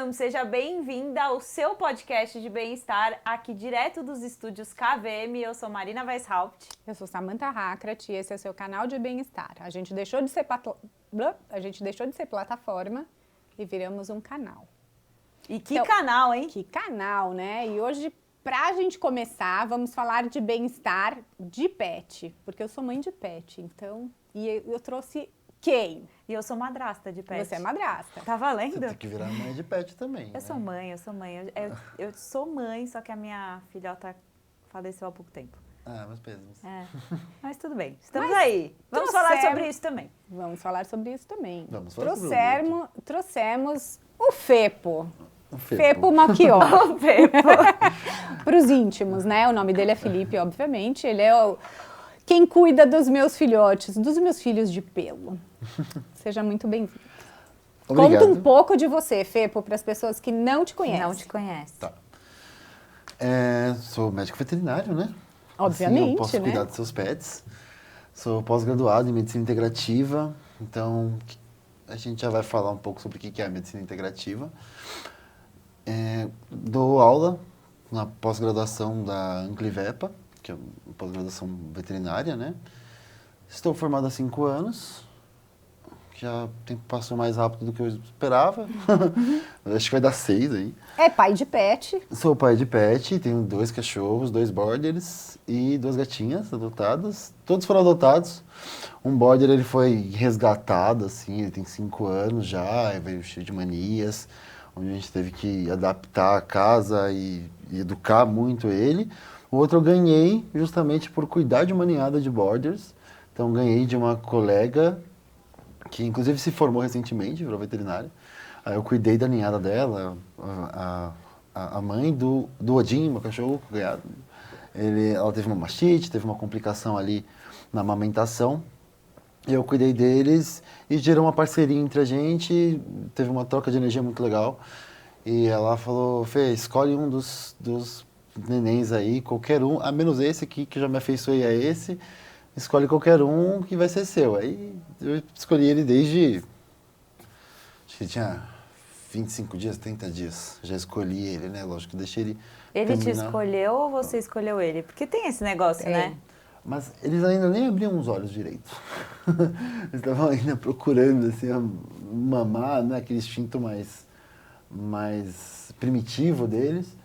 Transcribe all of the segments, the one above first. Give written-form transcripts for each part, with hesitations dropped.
Welcome, seja bem-vinda ao seu podcast de bem-estar, aqui direto dos estúdios KVM. Eu sou Marina Weishaupt. Eu sou Samantha Hakrat e esse é o seu canal de bem-estar. A gente deixou de ser plataforma e viramos um canal. E que canal, hein? Que canal, né? E hoje, pra gente começar, vamos falar de bem-estar de pet, porque eu sou mãe de pet, então, e eu trouxe quem? E eu sou madrasta de pet. Você é madrasta. Tá valendo? Você tem que virar mãe de pet também. Eu sou mãe. Eu sou mãe, só que a minha filhota faleceu há pouco tempo. Ah, meus pesos. É. Mas tudo bem, estamos aí. Vamos falar sobre isso também. Vamos falar sobre isso também. Vamos falar Trouxemos o Fepo. O Fepo Malchior. O Fepo. Para os íntimos, né? O nome dele é Felipe, obviamente. Ele é quem cuida dos meus filhotes, dos meus filhos de pelo. Seja muito bem-vindo. Conta um pouco de você, Fepo, para as pessoas que não te conhecem. Não te conhecem. Tá. Sou médico veterinário, né? Obviamente, assim, eu posso cuidar dos seus pets. Sou pós-graduado em medicina integrativa, então a gente já vai falar um pouco sobre o que é a medicina integrativa. Dou aula na pós-graduação da Anclivepa, que é uma pós-graduação veterinária, né? Estou formado há 5 anos. Já o tempo passou mais rápido do que eu esperava. Acho que vai dar 6 aí. É pai de pet. Sou pai de pet, tenho 2 cachorros, 2 borders e 2 gatinhas adotadas. Todos foram adotados. Um border ele foi resgatado, assim, ele tem 5 anos já, veio cheio de manias, onde a gente teve que adaptar a casa e educar muito ele. O outro eu ganhei justamente por cuidar de uma ninhada de borders. Então ganhei de uma colega que inclusive se formou recentemente, virou veterinária. Aí eu cuidei da ninhada dela, a mãe do Odin, meu cachorro, ela teve uma mastite, teve uma complicação ali na amamentação. Eu cuidei deles e gerou uma parceria entre a gente, teve uma troca de energia muito legal. E ela falou, Fê, escolhe um dos nenéns aí, qualquer um, a menos esse aqui, que eu já me afeiçoei a esse. Escolhe qualquer um que vai ser seu. Aí eu escolhi ele desde, acho que tinha 25 dias, 30 dias. Já escolhi ele, né? Lógico que deixei ele Ele terminar. te escolheu ou você escolheu ele? Porque tem esse negócio, né? Mas eles ainda nem abriam os olhos direito. Eles estavam ainda procurando, assim, mamar, né? Aquele instinto mais primitivo deles.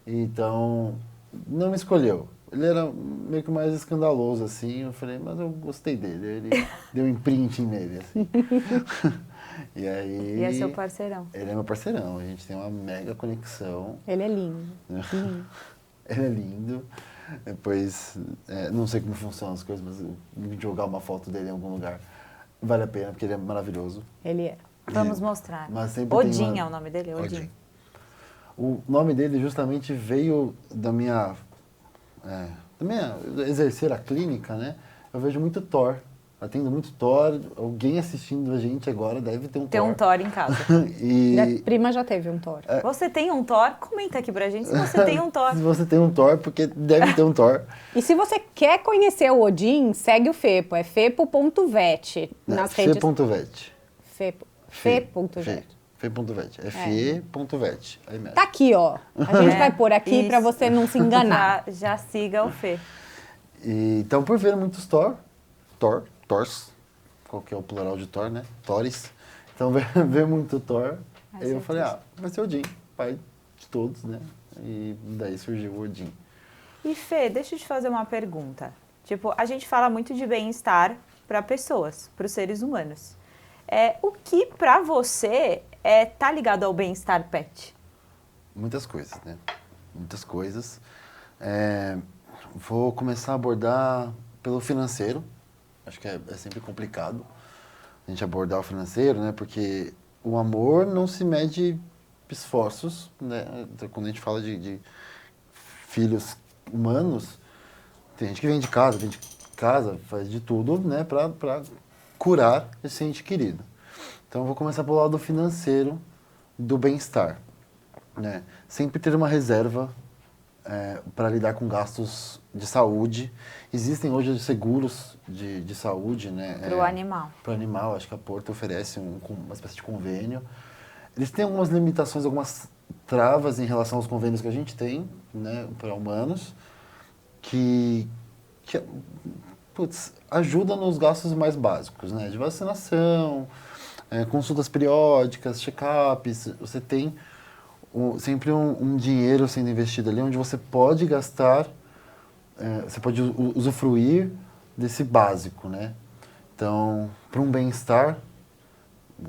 Então, não me escolheu. Ele era meio que mais escandaloso, assim. Eu falei, mas eu gostei dele. Ele deu um imprinting nele, assim. E aí... E é seu parceirão. Ele é meu parceirão. A gente tem uma mega conexão. Ele é lindo. Ele é lindo. Depois, não sei como funcionam as coisas, mas jogar uma foto dele em algum lugar vale a pena, porque ele é maravilhoso. Ele é. Vamos mostrar. Mas sempre Odin é o nome dele? Odin. O nome dele justamente veio da minha exercer a clínica, né? Eu vejo muito Thor. Atendo muito Thor. Alguém assistindo a gente agora deve ter um Thor. Tem um Thor em casa. Minha prima já teve um Thor. Você tem um Thor? Comenta aqui pra gente se você tem um Thor. Se você tem um Thor, porque deve ter um Thor. E se você quer conhecer o Odin, segue o Fepo. É fepo.vet nas redes... Fe.vet. Fe.vet. Fe.vet. Fe.vet. Aí mesmo. Tá aqui, ó. A gente vai pôr aqui isso. pra você não se enganar. Já siga o Fê. Então, por ver muitos Thors, qual que é o plural de Thor, né? Thores. Então, ver muito Thor, aí eu falei, vai ser Odin, pai de todos, né? E daí surgiu o Odin. E Fê, deixa eu te fazer uma pergunta. Tipo, a gente fala muito de bem-estar para pessoas, para os seres humanos. O que para você tá ligado ao bem-estar pet? Muitas coisas, né? Muitas coisas. Vou começar a abordar pelo financeiro. Acho que é sempre complicado a gente abordar o financeiro, né? Porque o amor não se mede esforços, né? Então, quando a gente fala de filhos humanos, tem gente que vende casa, faz de tudo, né? Para curar esse ente querido. Então, eu vou começar pelo lado financeiro do bem-estar, né? Sempre ter uma reserva para lidar com gastos de saúde. Existem hoje seguros de saúde, né? Para o animal. Para o animal, acho que a Porto oferece uma espécie de convênio. eles têm algumas limitações, algumas travas em relação aos convênios que a gente tem, né, para humanos, que putz, ajuda nos gastos mais básicos, né, de vacinação, consultas periódicas, check-ups. Você tem sempre um dinheiro sendo investido ali, onde você pode gastar, você pode usufruir desse básico, né? Então, para um bem-estar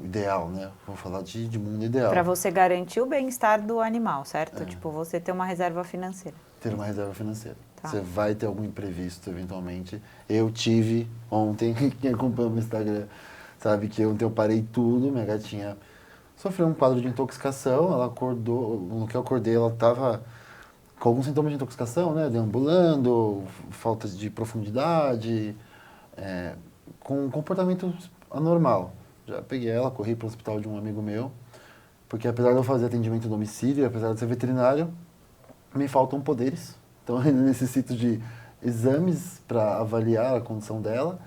ideal, né? Vou falar de mundo ideal. Para você garantir o bem-estar do animal, certo? Tipo, você ter uma reserva financeira. Ter uma reserva financeira. Tá. Você vai ter algum imprevisto, eventualmente. Eu tive ontem, quem acompanha o meu Instagram sabe que ontem eu parei tudo, minha gatinha sofreu um quadro de intoxicação, ela acordou, no que eu acordei ela estava com alguns sintomas de intoxicação, né? Deambulando, falta de profundidade, com um comportamento anormal. Já peguei ela, corri para o hospital de um amigo meu, porque apesar de eu fazer atendimento a domicílio, apesar de ser veterinário, me faltam poderes. Então eu ainda necessito de exames para avaliar a condição dela.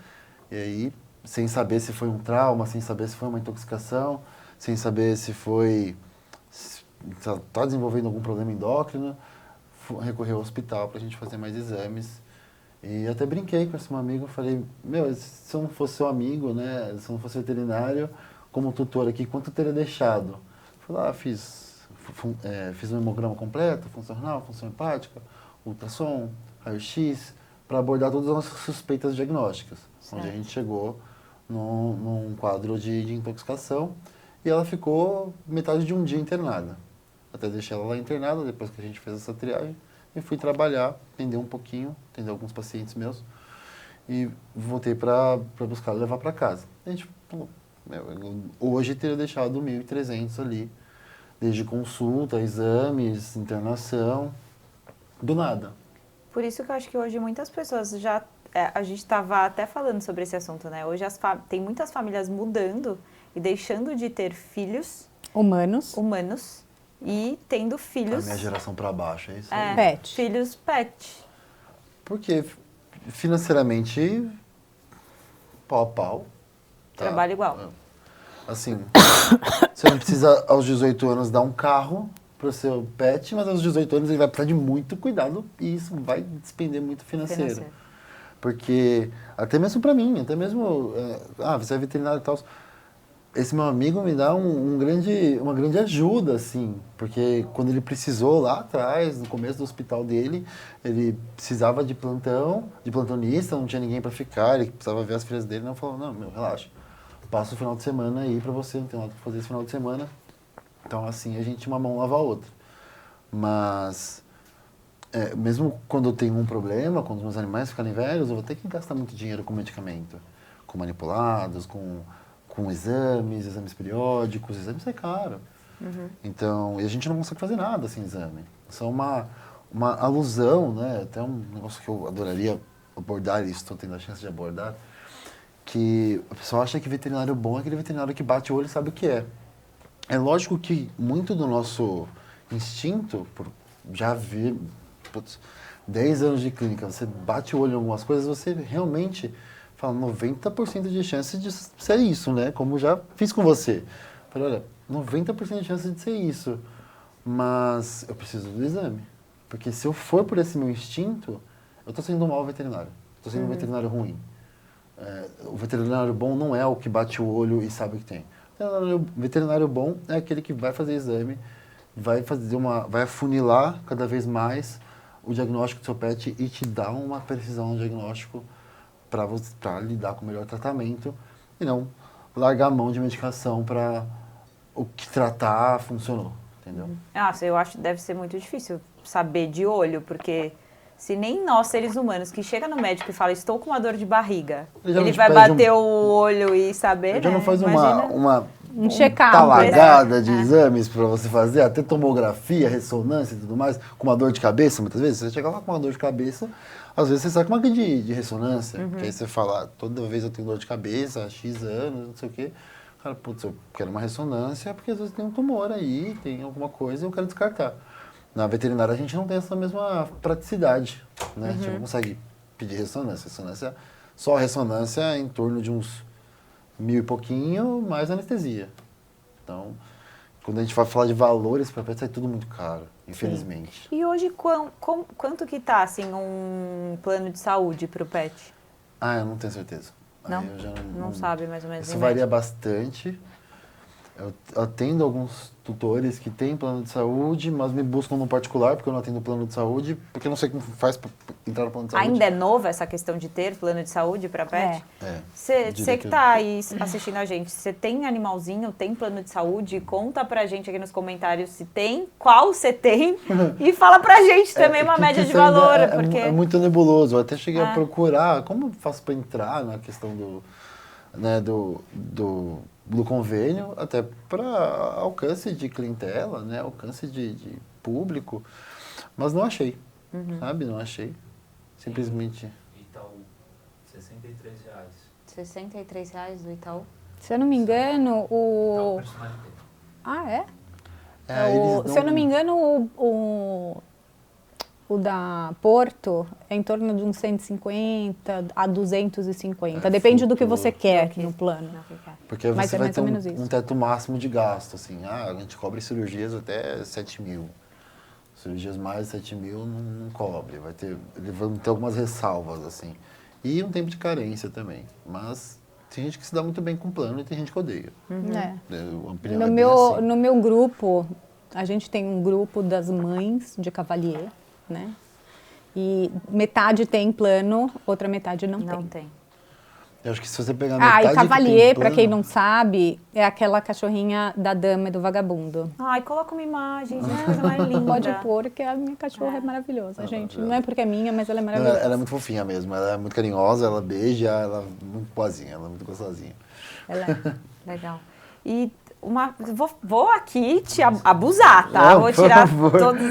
E aí, sem saber se foi um trauma, sem saber se foi uma intoxicação, sem saber se está desenvolvendo algum problema endócrino, recorrer ao hospital para a gente fazer mais exames. E até brinquei com esse meu amigo, falei, meu, se eu não fosse seu amigo, né, se eu não fosse veterinário, como tutor aqui, quanto eu teria deixado? Fui lá, fiz um hemograma completo, funcional, função hepática, ultrassom, raio-x, para abordar todas as nossas suspeitas diagnósticas. Certo. Onde a gente chegou num quadro de intoxicação e ela ficou metade de um dia internada. Até deixei ela lá internada, depois que a gente fez essa triagem, e fui trabalhar, atender um pouquinho, atender alguns pacientes meus, e voltei para buscar levar para casa. A gente falou, hoje teria deixado 1.300 ali, desde consulta, exames, internação, do nada. Por isso que eu acho que hoje muitas pessoas já... a gente estava até falando sobre esse assunto, né? Hoje tem muitas famílias mudando e deixando de ter filhos... Humanos. E tendo filhos... A minha geração para baixo, é isso? Pet. Filhos pet. Porque financeiramente, pau a pau. Tá? Trabalho igual. Assim, você não precisa aos 18 anos dar um carro para o seu pet, mas aos 18 anos ele vai precisar de muito cuidado e isso vai despender muito financeiro. Porque, até mesmo para mim, até mesmo, você é veterinário e tal, esse meu amigo me dá uma grande ajuda, assim, porque quando ele precisou lá atrás, no começo do hospital dele, ele precisava de plantonista, não tinha ninguém para ficar, ele precisava ver as filhas dele, não falou, não, relaxa, passa o final de semana aí para você, não tem nada para fazer esse final de semana. Então, assim, a gente uma mão lava a outra. Mas, mesmo quando eu tenho um problema, quando os meus animais ficarem velhos, eu vou ter que gastar muito dinheiro com medicamento, com manipulados, com exames periódicos, exames é caro. Uhum. Então, e a gente não consegue fazer nada sem exame. Isso é uma alusão, né? Até um negócio que eu adoraria abordar, e estou tendo a chance de abordar, que a pessoa acha que veterinário bom é aquele veterinário que bate o olho e sabe o que é. É lógico que muito do nosso instinto, por já ver 10 anos de clínica, você bate o olho em algumas coisas, você realmente fala 90% de chance de ser isso, né? Como já fiz com você. Falei, olha, 90% de chance de ser isso, mas eu preciso do exame. Porque se eu for por esse meu instinto, eu estou sendo um mau veterinário. Estou sendo um veterinário ruim. O veterinário bom não é o que bate o olho e sabe o que tem. O veterinário bom é aquele que vai fazer exame, vai afunilar cada vez mais o diagnóstico do seu pet e te dar uma precisão no diagnóstico para lidar com o melhor tratamento e não largar a mão de medicação para o que tratar funcionou, entendeu? Eu acho que deve ser muito difícil saber de olho, porque se nem nós, seres humanos, que chega no médico e fala, estou com uma dor de barriga, ele vai bater o olho e saber, já né? não faz um check-up, talagada de exames para você fazer, até tomografia, ressonância e tudo mais, com uma dor de cabeça, muitas vezes. Você chega lá com uma dor de cabeça, às vezes você sai com uma de ressonância, que aí você fala, toda vez eu tenho dor de cabeça, há X anos, não sei o quê. Cara, putz, eu quero uma ressonância, porque às vezes tem um tumor aí, tem alguma coisa e eu quero descartar. Na veterinária a gente não tem essa mesma praticidade, né? A gente não consegue pedir ressonância. Só a ressonância é em torno de uns 1.000 e pouquinho, mais anestesia. Então, quando a gente vai falar de valores para pet, sai tudo muito caro, infelizmente. E hoje, quanto que tá, assim, um plano de saúde para o pet? Ah, eu não tenho certeza. Não? Aí eu já Não sabe mais ou menos. Isso em varia média. bastante. Eu atendo alguns tutores que têm plano de saúde, mas me buscam no particular, porque eu não atendo plano de saúde, porque eu não sei como faz para entrar no plano de saúde. Ainda é novo essa questão de ter plano de saúde para pet? É. Você diria que que- tá aí assistindo a gente, você tem animalzinho, tem plano de saúde? Conta pra gente aqui nos comentários se tem, qual você tem e fala pra gente também uma média de isso ainda valor, é porque... é muito nebuloso. Eu até cheguei a Ah. procurar como eu faço para entrar na questão do convênio, até para alcance de clientela, né? Alcance de público, mas não achei, sabe? Não achei. Simplesmente. Itaú, R$ 63. R$ 63 do Itaú? Se eu não me engano, Itaú o... Personalité. Ah, é? Eles Se eu não me dão- engano, o da Porto é em torno de uns 150 a 250. Depende do que você quer Ok. no plano. Não, fica. Porque Mas você é vai mais ter ou menos isso. um teto máximo de gasto, assim. Ah, a gente cobre cirurgias até 7 mil. Cirurgias mais de 7 mil não cobre. Vão ter algumas ressalvas, assim. E um tempo de carência também. Mas tem gente que se dá muito bem com o plano e tem gente que odeia. É. A opinião No é bem meu, assim. no meu grupo, a gente tem um grupo das mães de Cavalier, né? E metade tem plano, outra metade não Não tem. tem. Eu acho que se você pegar Ah, metade e que Cavalier, tem pra quem plano- não sabe, é aquela cachorrinha da dama e do vagabundo. Ai, coloca uma imagem, gente, que coisa mais linda. Pode pôr, que a minha cachorra é maravilhosa, gente. Não é porque é minha, mas ela é Não, maravilhosa. ela é muito fofinha mesmo. Ela é muito carinhosa, ela beija, ela é muito boazinha, ela é muito gostosinha. Ela é. Legal. E vou aqui te abusar, tá? Não, Vou por tirar favor. todos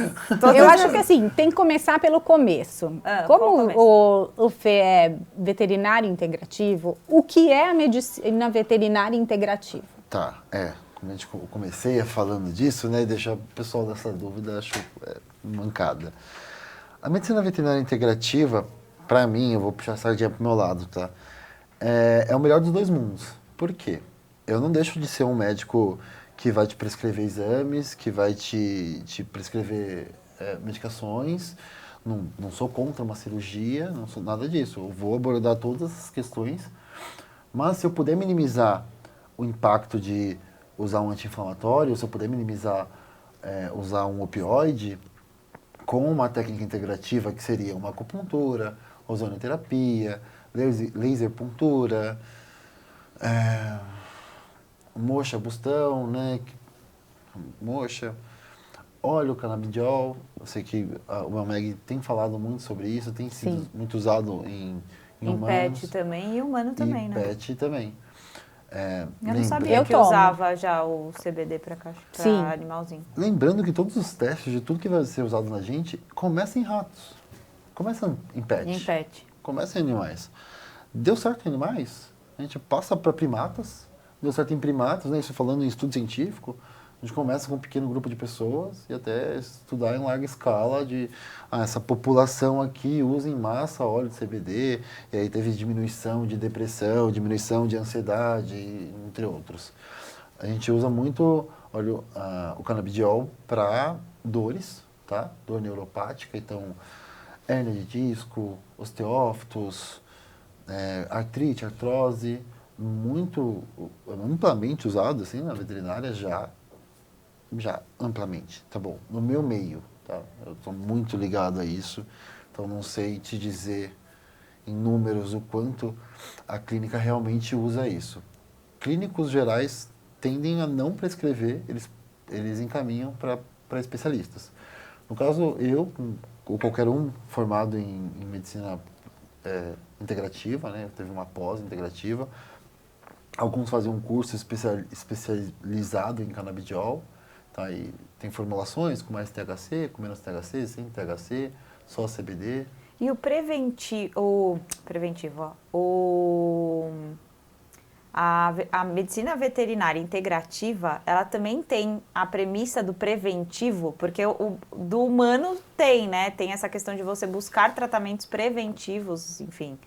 Eu acho que assim, tem que começar pelo começo. Ah, qual Como começo? o Fê é veterinário integrativo, o que é a medicina veterinária integrativa? Tá, como eu comecei falando disso, né, e deixar o pessoal dessa dúvida, acho mancada. A medicina veterinária integrativa, pra mim, eu vou puxar a sardinha pro meu lado, tá? É o melhor dos dois mundos. Por quê? Eu não deixo de ser um médico que vai te prescrever exames, que vai te prescrever medicações. Não sou contra uma cirurgia, não sou nada disso. Eu vou abordar todas essas questões. Mas se eu puder minimizar o impacto de usar um anti-inflamatório, se eu puder minimizar usar um opioide, com uma técnica integrativa que seria uma acupuntura, ozonoterapia, laser puntura, moxa bustão, né? Moxa, óleo canabidiol. Eu sei que o Melmeg tem falado muito sobre isso, tem sido Sim. muito usado em Em humanos. pet também e humano também, e né? pet também. Eu não sabia Eu que tomo. usava já o CBD para Sim. animalzinho. Lembrando que todos os testes de tudo que vai ser usado na gente começa em ratos, começa em pet, Em pet. começa em animais. Deu certo em animais, a gente passa para primatas, deu certo em primatas, né? Isso falando em estudo científico, a gente começa com um pequeno grupo de pessoas e até estudar em larga escala de essa população aqui usa em massa óleo de CBD, e aí teve diminuição de depressão, diminuição de ansiedade, entre outros. A gente usa muito o canabidiol para dores, tá? Dor neuropática, então hérnia de disco, osteófitos, artrite, artrose, muito amplamente usado assim na veterinária já amplamente, tá bom? No meu meio, tá? Eu estou muito ligado a isso, então não sei te dizer em números o quanto a clínica realmente usa isso. Clínicos gerais tendem a não prescrever, eles encaminham para especialistas. No caso, eu, ou qualquer um formado em medicina integrativa, né? Teve uma pós-integrativa, alguns faziam um curso especializado em canabidiol, tá? E tem formulações com mais THC, com menos THC, sem THC, só CBD. E o preventivo, ó, a medicina veterinária integrativa, ela também tem a premissa do preventivo, porque o do humano tem, né? Tem essa questão de você buscar tratamentos preventivos, enfim.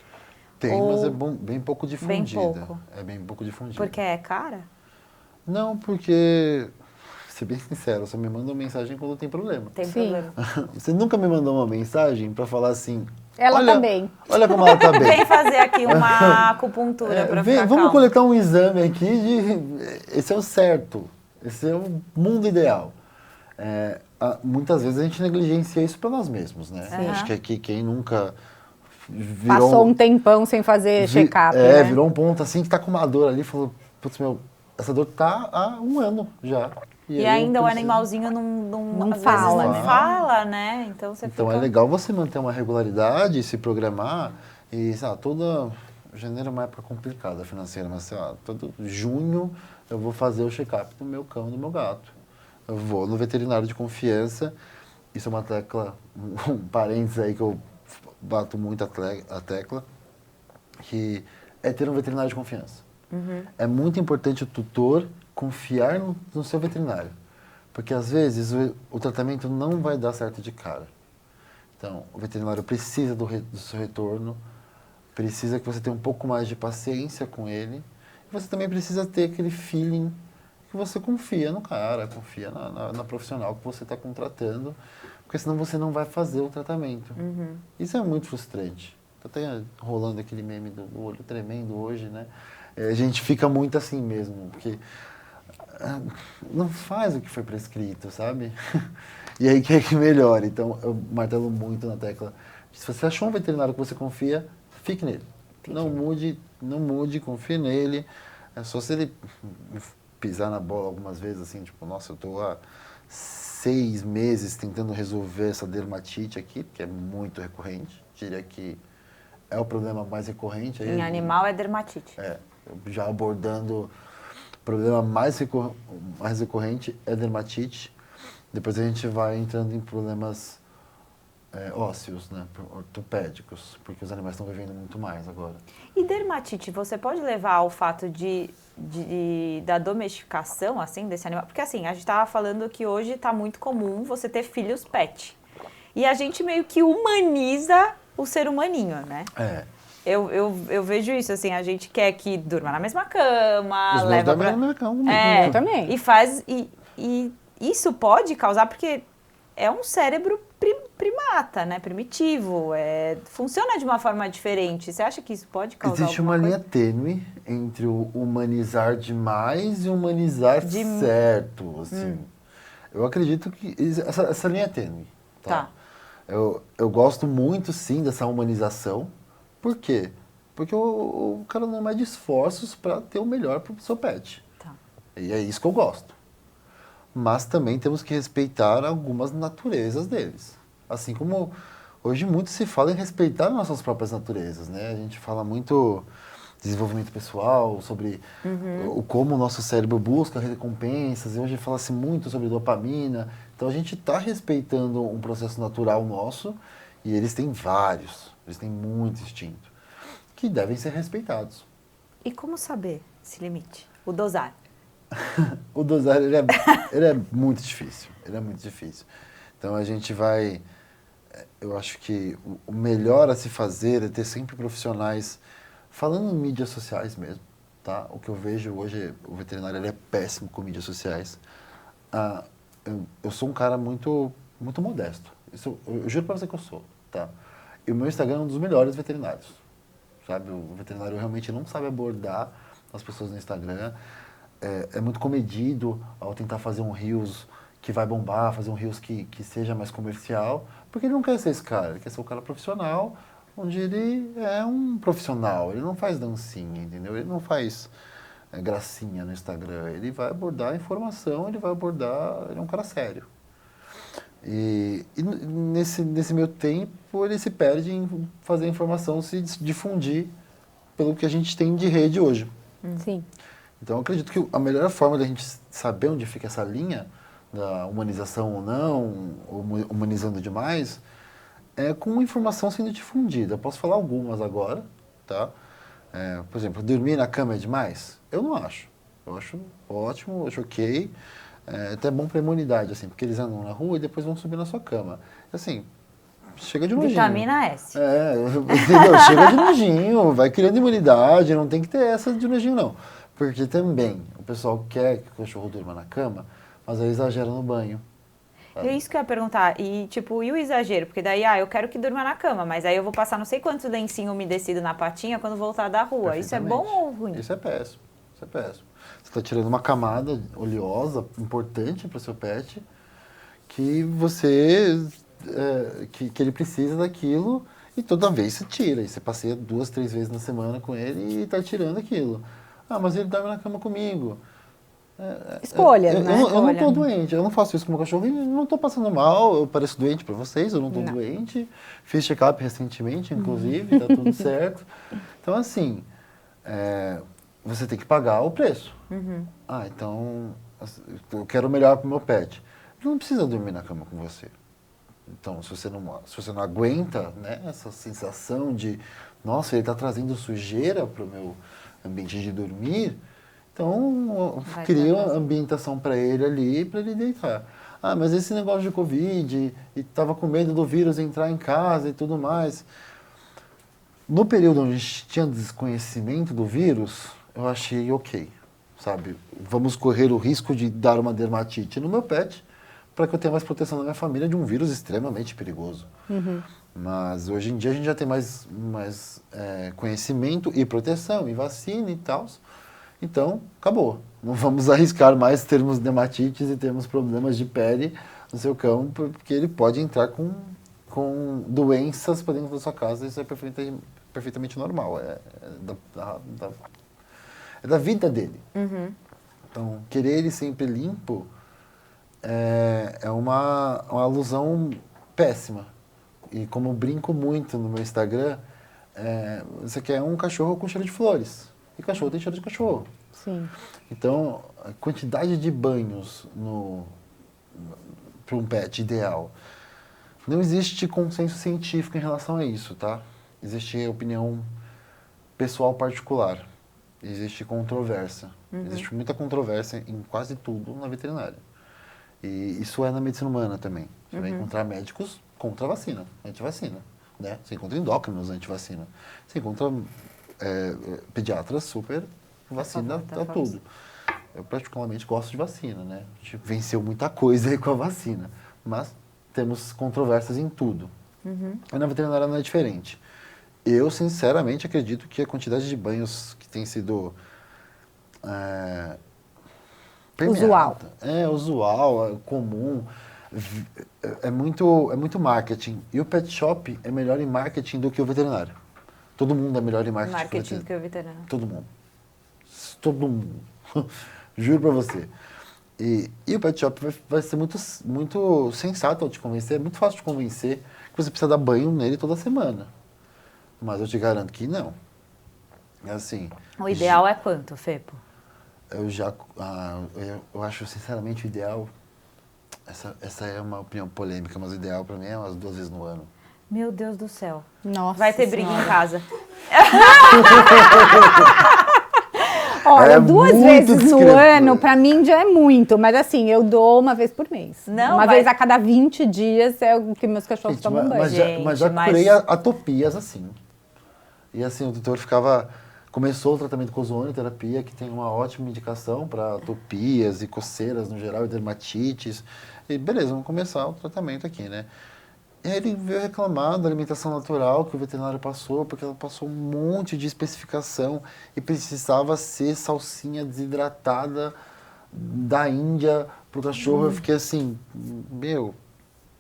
Tem, Ou mas é bem pouco difundida. pouco. É bem pouco difundida. Porque é cara? Não, porque ser bem sincero, você me manda uma mensagem quando tem problema. Tem Sim. problema. Você nunca me mandou uma mensagem pra falar assim... Ela olha, tá bem. Olha como ela tá bem. Vem fazer aqui uma acupuntura pra ficar Vamos calmo. coletar um exame aqui esse é o certo. Esse é o mundo ideal. Muitas vezes a gente negligencia isso para nós mesmos, né? Sim. Acho que quem nunca virou... Passou um tempão sem fazer check-up, né? virou um ponto assim que tá com uma dor ali e falou, putz, essa dor tá há 1 ano já. E aí ainda o preciso- animalzinho Não às fala, vezes não né? fala, né? Então você Então fica... é legal você manter uma regularidade, se programar e, sei lá, janeiro é uma época complicada financeira, mas sei lá, todo junho eu vou fazer o check-up do meu cão e do meu gato. Eu vou no veterinário de confiança, isso é uma tecla, um parênteses aí que eu bato muito a tecla, que é ter um veterinário de confiança. É muito importante o tutor confiar no seu veterinário. Porque às vezes o tratamento não vai dar certo de cara. Então, o veterinário precisa do seu retorno, precisa que você tenha um pouco mais de paciência com ele. E você também precisa ter aquele feeling que você confia no cara, confia na profissional que você está contratando, porque senão você não vai fazer o tratamento. Isso é muito frustrante. Tá até rolando aquele meme do olho tremendo hoje, né? A gente fica muito assim mesmo, porque não faz o que foi prescrito, sabe? E aí quer que melhore. Então, eu martelo muito na tecla. Se você achou um veterinário que você confia, fique nele. Não mude, confie nele. É só se ele pisar na bola algumas vezes, assim, tipo, nossa, eu tô há 6 meses tentando resolver essa dermatite aqui, que é muito recorrente. Diria que é o problema mais recorrente. Em animal é dermatite. Já abordando o problema mais recorrente é dermatite. Depois a gente vai entrando em problemas ósseos, né, ortopédicos, porque os animais estão vivendo muito mais agora. E dermatite, você pode levar ao fato da domesticação, assim, desse animal? Porque, assim, a gente estava falando que hoje está muito comum você ter filhos pet. E a gente meio que humaniza o ser humaninho, né? Eu vejo isso, assim, a gente quer que durma na mesma cama, Os meus leva dormem na mesma cama comigo, Eu também. E faz... E isso pode causar, porque é um cérebro primata, né? Primitivo. Funciona de uma forma diferente. Você acha que isso pode causar Existe alguma uma coisa? linha tênue entre o humanizar demais e o humanizar certo, assim. Eu acredito que essa linha é tênue. Tá. Eu gosto muito, sim, dessa humanização. Por quê? Porque o cara não mede esforços para ter o melhor para o seu pet. Tá. E é isso que eu gosto. Mas também temos que respeitar algumas naturezas deles. Assim como hoje muito se fala em respeitar nossas próprias naturezas, né? A gente fala muito desenvolvimento pessoal, sobre como o nosso cérebro busca recompensas, e hoje fala-se muito sobre dopamina. Então a gente está respeitando um processo natural nosso, e eles têm muito instinto, que devem ser respeitados. E como saber esse limite? O dosar? O dosar, ele é muito difícil. Ele é muito difícil. Então a gente vai... Eu acho que o melhor a se fazer é ter sempre profissionais falando em mídias sociais mesmo, tá? O que eu vejo hoje, o veterinário ele é péssimo com mídias sociais. Eu sou um cara muito, muito modesto. Eu juro pra você que eu sou, tá? E o meu Instagram é um dos melhores veterinários, sabe? O veterinário realmente não sabe abordar as pessoas no Instagram. É muito comedido ao tentar fazer um Reels que vai bombar, fazer um Reels que seja mais comercial, porque ele não quer ser esse cara, ele quer ser um cara profissional, onde ele é um profissional, ele não faz dancinha, entendeu? Ele não faz gracinha no Instagram, ele vai abordar a informação, ele é um cara sério. E nesse meio tempo, ele se perde em fazer a informação se difundir pelo que a gente tem de rede hoje. Sim. Então, eu acredito que a melhor forma da gente saber onde fica essa linha da humanização ou não, ou humanizando demais, é com informação sendo difundida. Eu posso falar algumas agora, tá? Por exemplo, dormir na cama é demais? Eu não acho. Eu acho ótimo, eu acho ok. É até bom para a imunidade, assim, porque eles andam na rua e depois vão subir na sua cama. Assim, chega de nojinho. Vitamina S. Entendeu? Chega de nojinho, vai criando imunidade, não tem que ter essa de nojinho, não. Porque também o pessoal quer que o cachorro durma na cama mas aí exagera no banho. É isso que eu ia perguntar. E, tipo, e o exagero? Porque daí, eu quero que durma na cama, mas aí eu vou passar não sei quantos lencinhos umedecidos na patinha quando voltar da rua. Isso é bom ou ruim? Isso é péssimo. Isso é péssimo. Você está tirando uma camada oleosa importante para o seu pet que que ele precisa daquilo e toda vez você tira. E você passeia 2, 3 vezes na semana com ele e está tirando aquilo. Ah, mas ele dorme na cama comigo. Escolha, né? Eu não tô doente, eu não faço isso com o meu cachorro e não tô passando mal, eu pareço doente para vocês, eu não tô doente. Fiz check-up recentemente, inclusive, tá tudo certo. Então, assim, você tem que pagar o preço. Ah, então, eu quero o melhor pro meu pet. Ele não precisa dormir na cama com você. Então, se você não aguenta, né, essa sensação de, nossa, ele está trazendo sujeira para o meu ambiente de dormir, então cria uma ambientação para ele deitar. Ah, mas esse negócio de Covid, e estava com medo do vírus entrar em casa e tudo mais. No período onde a gente tinha desconhecimento do vírus, eu achei ok, sabe? Vamos correr o risco de dar uma dermatite no meu pet, para que eu tenha mais proteção da minha família de um vírus extremamente perigoso. Mas hoje em dia a gente já tem mais conhecimento e proteção, e vacina e tal. Então, acabou. Não vamos arriscar mais termos dermatites e termos problemas de pele no seu cão, porque ele pode entrar com doenças para dentro da sua casa. Isso é perfeitamente normal. É da vida dele. Então, querer ele sempre limpo é uma alusão péssima. E como eu brinco muito no meu Instagram, você quer um cachorro com cheiro de flores. E cachorro tem cheiro de cachorro. Sim. Então, a quantidade de banhos para um pet ideal. Não existe consenso científico em relação a isso, tá? Existe opinião pessoal particular. Existe controvérsia. Existe muita controvérsia em quase tudo na veterinária. E isso é na medicina humana também. Você vai encontrar médicos contra a vacina, antivacina, né? Você encontra endócrinos antivacina. Você encontra pediatras super vacina a tudo. Eu particularmente gosto de vacina, né? A gente venceu muita coisa aí com a vacina, mas temos controvérsias em tudo. E na veterinária não é diferente. Eu, sinceramente, acredito que a quantidade de banhos que tem sido usual. Usual, comum. É muito marketing. E o pet shop é melhor em marketing do que o veterinário. Todo mundo é melhor em marketing do que o veterinário. Todo mundo. Todo mundo. Juro pra você. E o pet shop vai ser muito sensato ao te convencer. É muito fácil de convencer que você precisa dar banho nele toda semana. Mas eu te garanto que não. É assim. O ideal é quanto, Fepo? Eu acho, sinceramente, o ideal... Essa é uma opinião polêmica, mas o ideal pra mim é umas 2 vezes no ano. Meu Deus do céu. Nossa Vai ter briga em casa. Olha, 2 vezes no ano, pra mim já é muito. Mas assim, eu dou uma vez por mês. Uma vez a cada 20 dias é o que meus cachorros tomam banho. Mas já curei atopias assim. E assim, o doutor começou o tratamento com ozonioterapia, que tem uma ótima indicação para atopias e coceiras no geral, e dermatites. E beleza, vamos começar o tratamento aqui, né? E aí ele veio reclamar da alimentação natural que o veterinário passou, porque ela passou um monte de especificação e precisava ser salsinha desidratada da Índia pro cachorro. Eu fiquei assim,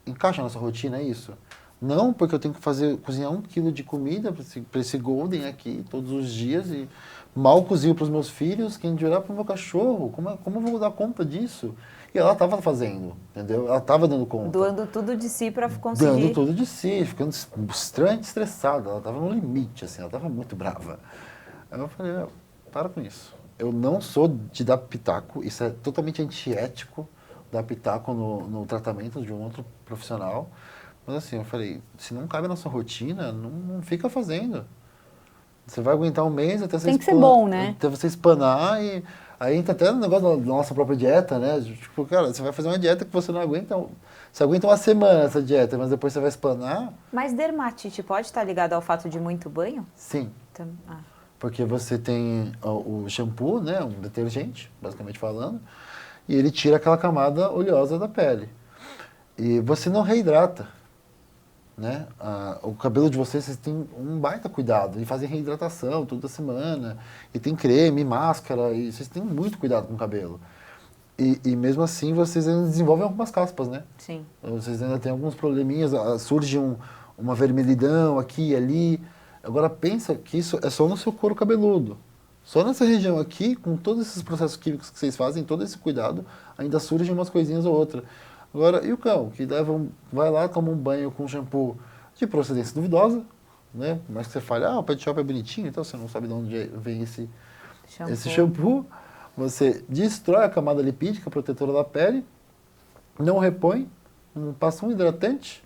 encaixa na sua rotina isso? Não, porque eu tenho que cozinhar 1 quilo de comida para esse Golden aqui todos os dias e mal cozinho para os meus filhos, quem dirá para o meu cachorro? Como eu vou dar conta disso? E ela estava fazendo, entendeu? Ela estava dando conta. Doando tudo de si para conseguir. Dando tudo de si, ficando extremamente estressada. Ela estava no limite, assim, ela estava muito brava. Aí eu falei, para com isso. Eu não sou de dar pitaco, isso é totalmente antiético, dar pitaco no tratamento de um outro profissional. Mas assim, eu falei, se não cabe na sua rotina, não fica fazendo. Você vai aguentar um mês até você Tem que ser bom, né? Até você espanar e... Aí entra até no negócio da nossa própria dieta, né? Tipo, cara, você vai fazer uma dieta que você não aguenta... Você aguenta uma semana essa dieta, mas depois você vai espanar... Mas dermatite pode estar ligado ao fato de muito banho? Sim. Porque você tem o shampoo, né? Um detergente, basicamente falando. e ele tira aquela camada oleosa da pele. E você não reidrata, né? O cabelo de vocês têm um baita cuidado, e fazem reidratação toda semana, e tem creme, máscara, e vocês têm muito cuidado com o cabelo. E mesmo assim vocês ainda desenvolvem algumas caspas, né? Sim. Vocês ainda têm alguns probleminhas, surge uma vermelhidão aqui e ali. Agora pensa que isso é só no seu couro cabeludo. Só nessa região aqui, com todos esses processos químicos que vocês fazem, todo esse cuidado, ainda surgem umas coisinhas ou outra. Agora, e o cão, que vai lá, toma um banho com shampoo de procedência duvidosa, né? Mas que você fala, o Pet Shop é bonitinho, então você não sabe de onde vem esse shampoo. Você destrói a camada lipídica protetora da pele, não repõe, não passa um hidratante,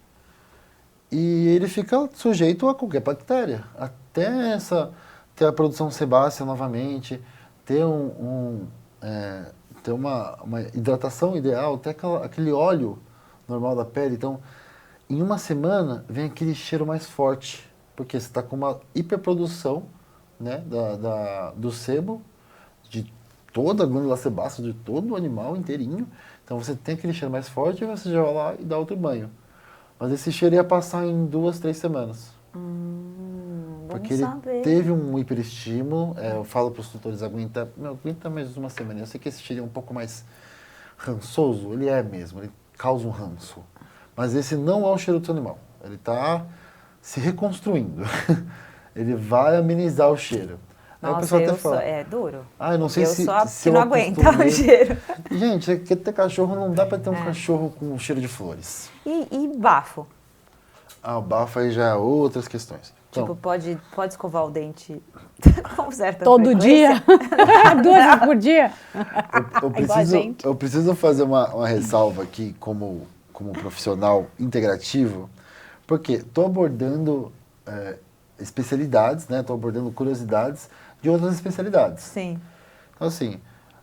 e ele fica sujeito a qualquer bactéria. Até ter a produção sebácea novamente, ter ter uma hidratação ideal, ter aquele óleo normal da pele. Então, em uma semana, vem aquele cheiro mais forte, porque você está com uma hiperprodução, né, do sebo, de toda a glândula sebácea, de todo o animal inteirinho. Então, você tem aquele cheiro mais forte e você já vai lá e dá outro banho. Mas esse cheiro ia passar em 2, 3 semanas. Porque ele teve um hiperestímulo. Eu falo para os tutores, aguenta mais uma semana. Eu sei que esse cheiro é um pouco mais rançoso, ele é mesmo, ele causa um ranço. Mas esse não é o cheiro do seu animal. Ele está se reconstruindo. Ele vai amenizar o cheiro. Aí Nossa, o pessoal até fala, é duro. eu não sei eu se sou a se que eu não aguenta acostumei. o cheiro. Gente, quer ter cachorro, não dá para ter um cachorro com cheiro de flores. E bafo? O bafo aí já é outras questões. Então, Tipo, pode escovar o dente com certa Todo frequência? dia? 2 vezes por dia? Igual a gente. eu preciso fazer uma ressalva aqui como profissional integrativo, porque estou abordando especialidades, né? Estou abordando curiosidades de outras especialidades. Sim. Então, assim,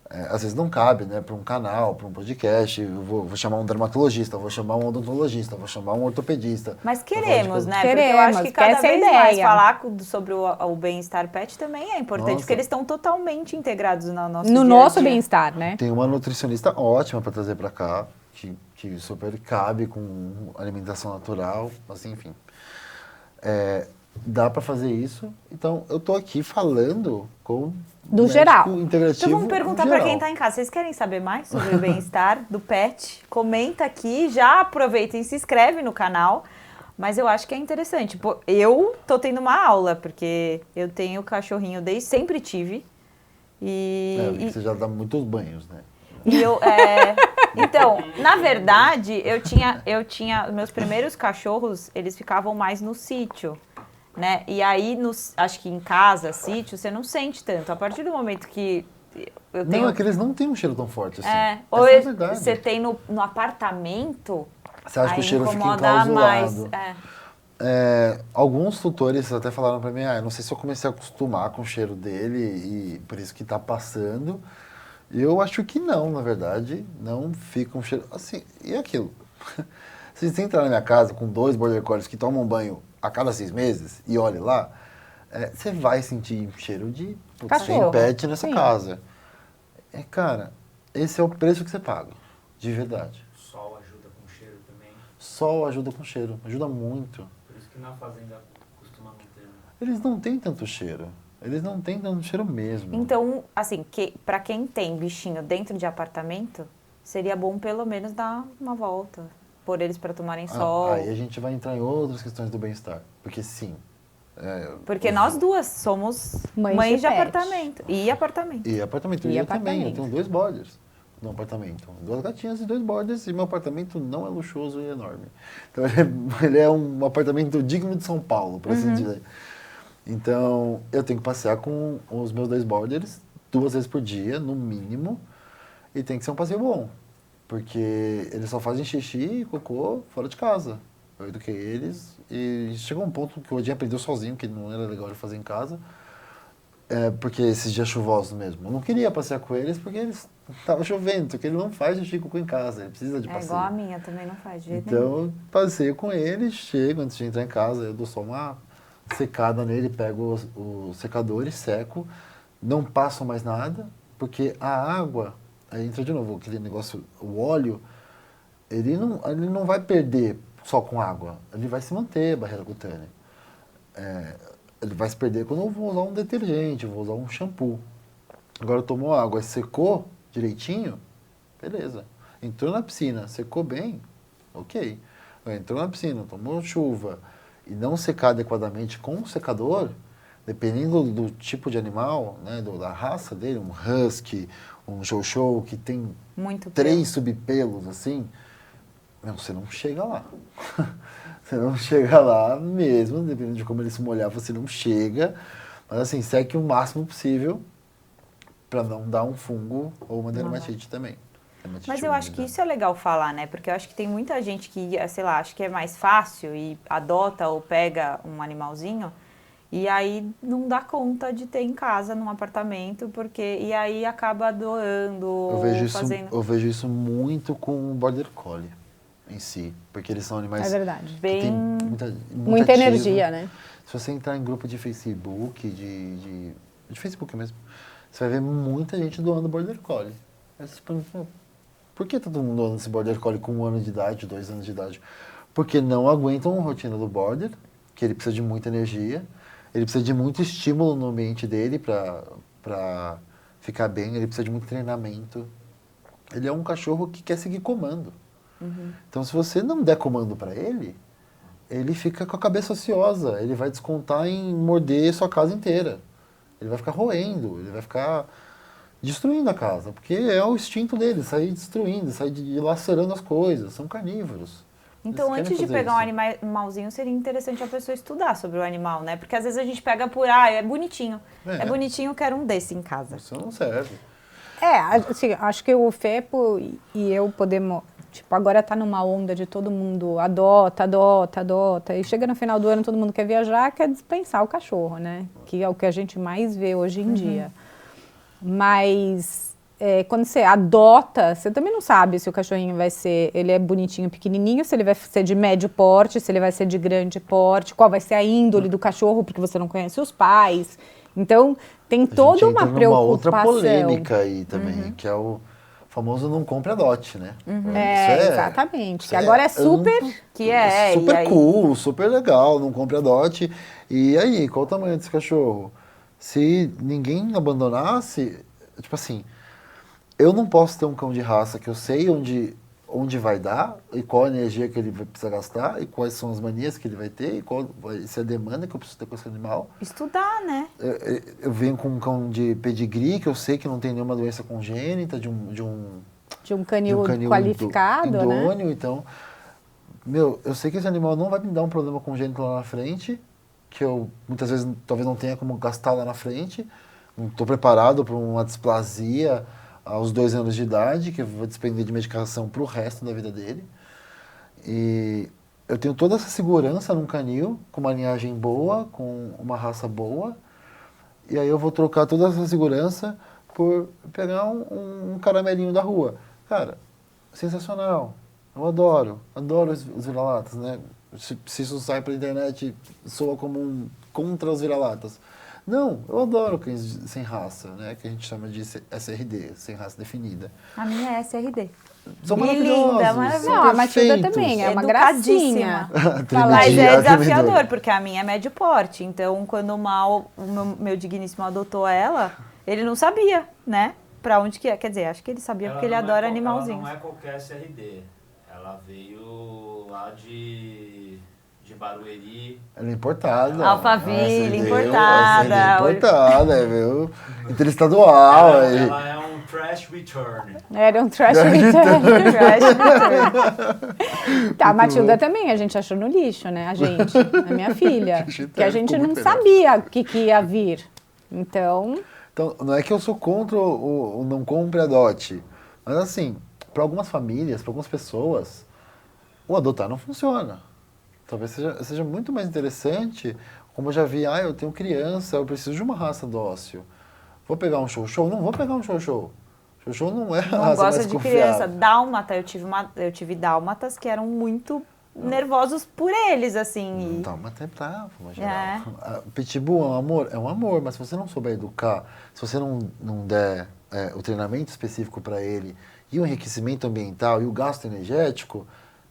às vezes não cabe, né, para um canal, para um podcast, eu vou chamar um dermatologista, vou chamar um odontologista, vou chamar um ortopedista. Mas queremos, né? Queremos, Porque eu acho que cada essa é a vez mais ideia. falar sobre o bem-estar pet também é importante, Nossa. porque eles estão totalmente integrados no nosso No dia a nosso dia. bem-estar, né? Tem uma nutricionista ótima para trazer para cá, que super cabe com alimentação natural, assim, enfim. Dá para fazer isso. Então, eu tô aqui falando com Do médico geral. integrativo. Então vamos perguntar para geral. quem está em casa. Vocês querem saber mais sobre o bem-estar do pet? Comenta aqui, já aproveita e se inscreve no canal. Mas eu acho que é interessante. Pô, eu tô tendo uma aula, porque eu tenho cachorrinho desde sempre tive. Você já dá muitos banhos, né? Então, na verdade, eu tinha meus primeiros cachorros, eles ficavam mais no sítio, né? E aí, acho que em casa, sítio, você não sente tanto. A partir do momento que eu tenho... Não, é que eles não têm um cheiro tão forte assim. ou Essa é a verdade. você tem no apartamento, Você acha que o aí cheiro fica incomoda enclausurado. mais. Alguns tutores até falaram pra mim, eu não sei se eu comecei a acostumar com o cheiro dele e por isso que tá passando. Eu acho que não, na verdade, não fica um cheiro assim. E aquilo? Se você entrar na minha casa com 2 border collies que tomam banho a cada 6 meses e olhe lá, você vai sentir um cheiro de Cachorro. tem pet nessa Sim. casa. Cara, esse é o preço que você paga, de verdade. Sol ajuda com cheiro também. Sol ajuda com cheiro, ajuda muito. Por isso que na fazenda costuma não ter. Eles não têm tanto cheiro. Eles não têm tanto cheiro mesmo. Então, assim, para quem tem bichinho dentro de apartamento, seria bom pelo menos dar uma volta, pôr eles para tomarem sol. Aí a gente vai entrar em outras questões do bem-estar. Porque sim. Porque nós duas somos Mães mães de de pet. apartamento. E apartamento. E apartamento. E Eu também. Eu apartamento. tenho 2 borders no apartamento. 2 gatinhas e 2 borders. E meu apartamento não é luxuoso e enorme. Então ele é um apartamento digno de São Paulo, por assim dizer. Então eu tenho que passear com os meus 2 borders 2 vezes por dia, no mínimo. E tem que ser um passeio bom. Porque eles só fazem xixi e cocô fora de casa. Eu eduquei eles. E chegou um ponto que o Odin aprendeu sozinho, que não era legal de fazer em casa. Porque esses dias chuvosos mesmo. Eu não queria passear com eles porque eles estava chovendo, porque ele não faz xixi e cocô em casa, ele precisa de É passeio. igual a minha, também não faz de jeito nenhum. Então eu passeio com ele, chego antes de entrar em casa, eu dou só uma secada nele, pego o secador e seco. Não passo mais nada, porque a água aí entra de novo aquele negócio, o óleo, ele não vai perder só com água, ele vai se manter a barreira cutânea. Ele vai se perder quando eu vou usar um detergente, eu vou usar um shampoo. Agora tomou água, secou direitinho, beleza. Entrou na piscina, secou bem, ok. Entrou na piscina, tomou chuva e não secar adequadamente com o secador, dependendo do tipo de animal, né, da raça dele, um husky, um chow-chow que tem Muito 3 subpelos assim, não, você não chega lá. Você não chega lá mesmo, dependendo de como ele se molhar, você não chega. Mas assim, seque o máximo possível para não dar um fungo ou uma dermatite também. Mas eu acho que isso é legal falar, né? Porque eu acho que tem muita gente que, sei lá, acha que é mais fácil e adota ou pega um animalzinho e aí não dá conta de ter em casa, num apartamento, e aí acaba doando ou fazendo... Eu vejo isso muito com o Border Collie em si, porque eles são animais verdade. que Bem... têm Muita energia, né? Se você entrar em grupo de Facebook, de Facebook mesmo, você vai ver muita gente doando Border Collie. Aí você pergunta, por que todo mundo doando esse Border Collie com 1 ano de idade, 2 anos de idade? Porque não aguentam a rotina do Border, que ele precisa de muita energia, ele precisa de muito estímulo no ambiente dele para ficar bem, ele precisa de muito treinamento. Ele é um cachorro que quer seguir comando. Então, se você não der comando para ele, ele fica com a cabeça ociosa, ele vai descontar em morder sua casa inteira. Ele vai ficar roendo, ele vai ficar destruindo a casa, porque é o instinto dele, sair destruindo, sair lacerando as coisas, são carnívoros. Então, Eles antes de querem pegar um fazer isso. animalzinho, seria interessante a pessoa estudar sobre o animal, né? Porque às vezes a gente pega é bonitinho. É bonitinho, eu quero um desse em casa. Isso não serve. Assim, acho que o Fepo e eu podemos... Tipo, agora tá numa onda de todo mundo adota. E chega no final do ano, todo mundo quer viajar, quer dispensar o cachorro, né? Que é o que a gente mais vê hoje em dia. Mas quando você adota, você também não sabe se o cachorrinho ele é bonitinho, pequenininho, se ele vai ser de médio porte, se ele vai ser de grande porte, qual vai ser a índole do cachorro, porque você não conhece os pais. Então, tem toda uma preocupação. Uma outra polêmica aí também, que é o famoso não compre, adote, né? Exatamente. Que agora é super... super cool, super legal, não compre, adote. E aí, qual o tamanho desse cachorro? Se ninguém abandonasse, tipo assim, eu não posso ter um cão de raça que eu sei onde vai dar, e qual a energia que ele vai precisar gastar, e quais são as manias que ele vai ter, e qual vai ser a demanda que eu preciso ter com esse animal. Estudar, né? Eu venho com um cão de pedigree, que eu sei que não tem nenhuma doença congênita, de um canil qualificado, idôneo, né? Então, eu sei que esse animal não vai me dar um problema congênito lá na frente, que eu muitas vezes talvez não tenha como gastar lá na frente, não estou preparado para uma displasia aos 2 anos de idade, que eu vou despender de medicação para o resto da vida dele. E eu tenho toda essa segurança num canil, com uma linhagem boa, com uma raça boa, e aí eu vou trocar toda essa segurança por pegar um caramelinho da rua. Cara, sensacional. Eu adoro os vira-latas, né? Se isso sai pela internet, soa como contra os vira-latas. Não, eu adoro cães sem raça, né? Que a gente chama de SRD, sem raça definida. A minha é SRD. São Linda, maravilhosos. maravilhosa. Não, a Matilda também, é uma gracinha. Mas é desafiador, porque a minha é médio porte. Então, quando o meu digníssimo adotou ela, ele não sabia, né? Pra onde que é. Quer dizer, acho que ele sabia porque ele adora animalzinhos. Ela não é qualquer SRD. Ela veio lá de Barueri. Ela é importada. Alphaville, importada. Viu? Interestadual. Ela é um trash return. Era um trash return. Tá, a Matilda também, a gente achou no lixo, né? A minha filha. Que a gente não sabia o que ia vir. Então, não é que eu sou contra o não compre, adote. Mas assim, para algumas famílias, para algumas pessoas, o adotar não funciona. Talvez seja muito mais interessante, como eu já vi, eu tenho criança, eu preciso de uma raça dócil. Vou pegar um chow-chow? Não vou pegar um chow-chow. Chow-chow não é a raça mais gosta de confiável. criança. Dálmata, eu tive dálmatas que eram muito nervosos por eles, assim. Dálmata é bravo, no geral. Pitbull é um amor, mas se você não souber educar, se você não der o treinamento específico para ele, e o enriquecimento ambiental e o gasto energético,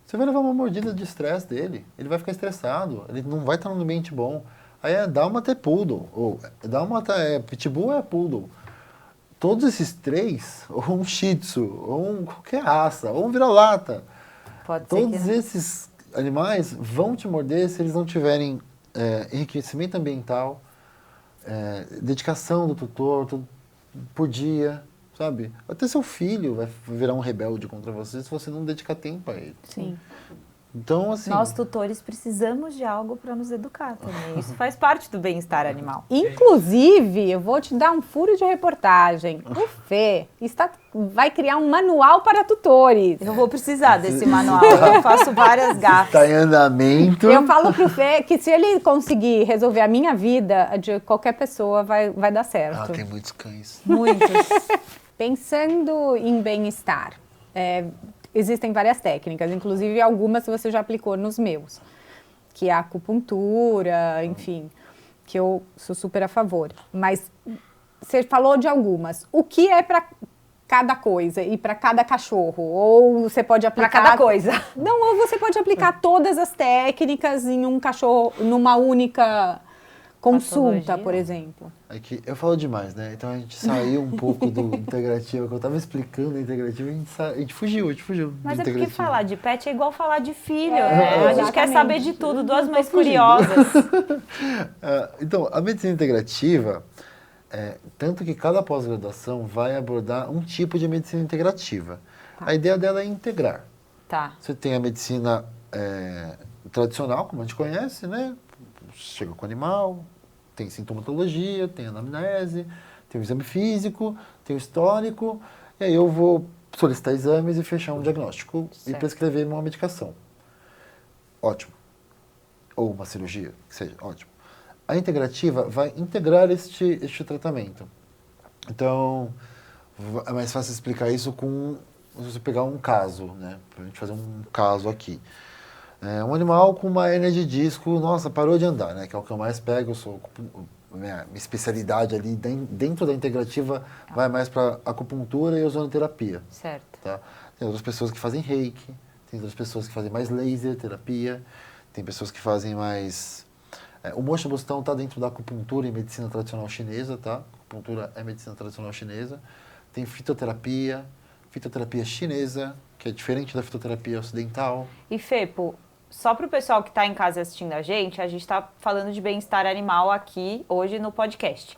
você vai levar uma mordida de estresse dele. Ele vai ficar estressado, ele não vai estar num ambiente bom. Aí é Dálmata é Poodle, ou Dálmata é Pitbull é Poodle. Todos esses três, ou um Shih Tzu, ou qualquer raça, ou um vira-lata, Pode ser todos que... esses animais vão te morder se eles não tiverem enriquecimento ambiental, dedicação do tutor por dia, sabe? Até seu filho vai virar um rebelde contra você se você não dedicar tempo a ele. Sim. Então, assim... Nós, tutores, precisamos de algo para nos educar também. Isso faz parte do bem-estar animal. Inclusive, eu vou te dar um furo de reportagem. O Fê vai criar um manual para tutores. Eu vou precisar desse manual. Eu faço várias gafes. Está em andamento. Eu falo pro Fê que se ele conseguir resolver a minha vida, a de qualquer pessoa vai dar certo. Tem muitos cães. Muitos. Pensando em bem-estar, existem várias técnicas, inclusive algumas você já aplicou nos meus, que é a acupuntura, enfim, que eu sou super a favor. Mas você falou de algumas. O que é para cada coisa e para cada cachorro? Ou você pode aplicar... Para cada coisa. Não, ou você pode aplicar todas as técnicas em um cachorro, numa única consulta, Patologia. por exemplo. É que eu falo demais, né? Então a gente saiu um pouco do integrativo, que eu tava explicando a integrativa, a gente fugiu Mas do é porque integrativo. falar de pet é igual falar de filho. É, A gente quer exatamente. saber de tudo, duas mães fugindo. curiosas. Então, a medicina integrativa, tanto que cada pós-graduação vai abordar um tipo de medicina integrativa. Tá. A ideia dela é integrar. Tá. Você tem a medicina tradicional, como a gente conhece, né? Chega com o animal, tem sintomatologia, tem anamnese, tem o exame físico, tem o histórico, e aí eu vou solicitar exames e fechar um diagnóstico e Certo. prescrever uma medicação. Ótimo. Ou uma cirurgia, que seja, ótimo. A integrativa vai integrar este tratamento. Então, é mais fácil explicar isso com você pegar um caso, né? Pra gente fazer um caso aqui. Um animal com uma hérnia de disco, nossa, parou de andar, né? Que é o que eu mais pego, minha especialidade ali dentro da integrativa vai mais para acupuntura e ozonoterapia. Certo. Tá? Tem outras pessoas que fazem reiki, tem outras pessoas que fazem mais laser terapia, tem pessoas que fazem mais... o mocho bustão está dentro da acupuntura e medicina tradicional chinesa, tá? Acupuntura é medicina tradicional chinesa. Tem fitoterapia chinesa, que é diferente da fitoterapia ocidental. E Fepo, só para o pessoal que está em casa assistindo a gente está falando de bem-estar animal aqui hoje no podcast.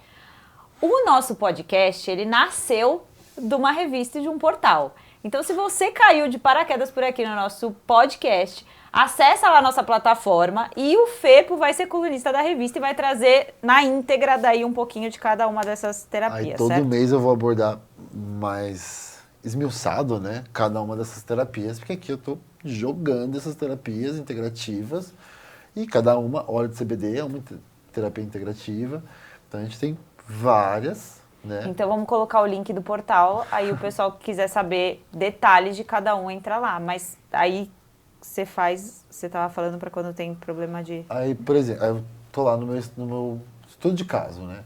O nosso podcast, ele nasceu de uma revista e de um portal. Então, se você caiu de paraquedas por aqui no nosso podcast, acessa lá a nossa plataforma e o Fepo vai ser colunista da revista e vai trazer na íntegra daí um pouquinho de cada uma dessas terapias, Aí todo certo? mês eu vou abordar mais esmiuçado, né? Cada uma dessas terapias, porque aqui eu tô jogando essas terapias integrativas e cada uma, óleo de CBD é uma terapia integrativa. Então a gente tem várias, né? Então vamos colocar o link do portal, aí o pessoal que quiser saber detalhes de cada um entra lá. Mas aí você estava falando para quando tem problema de... Aí, por exemplo, eu tô lá no meu estudo de caso, né?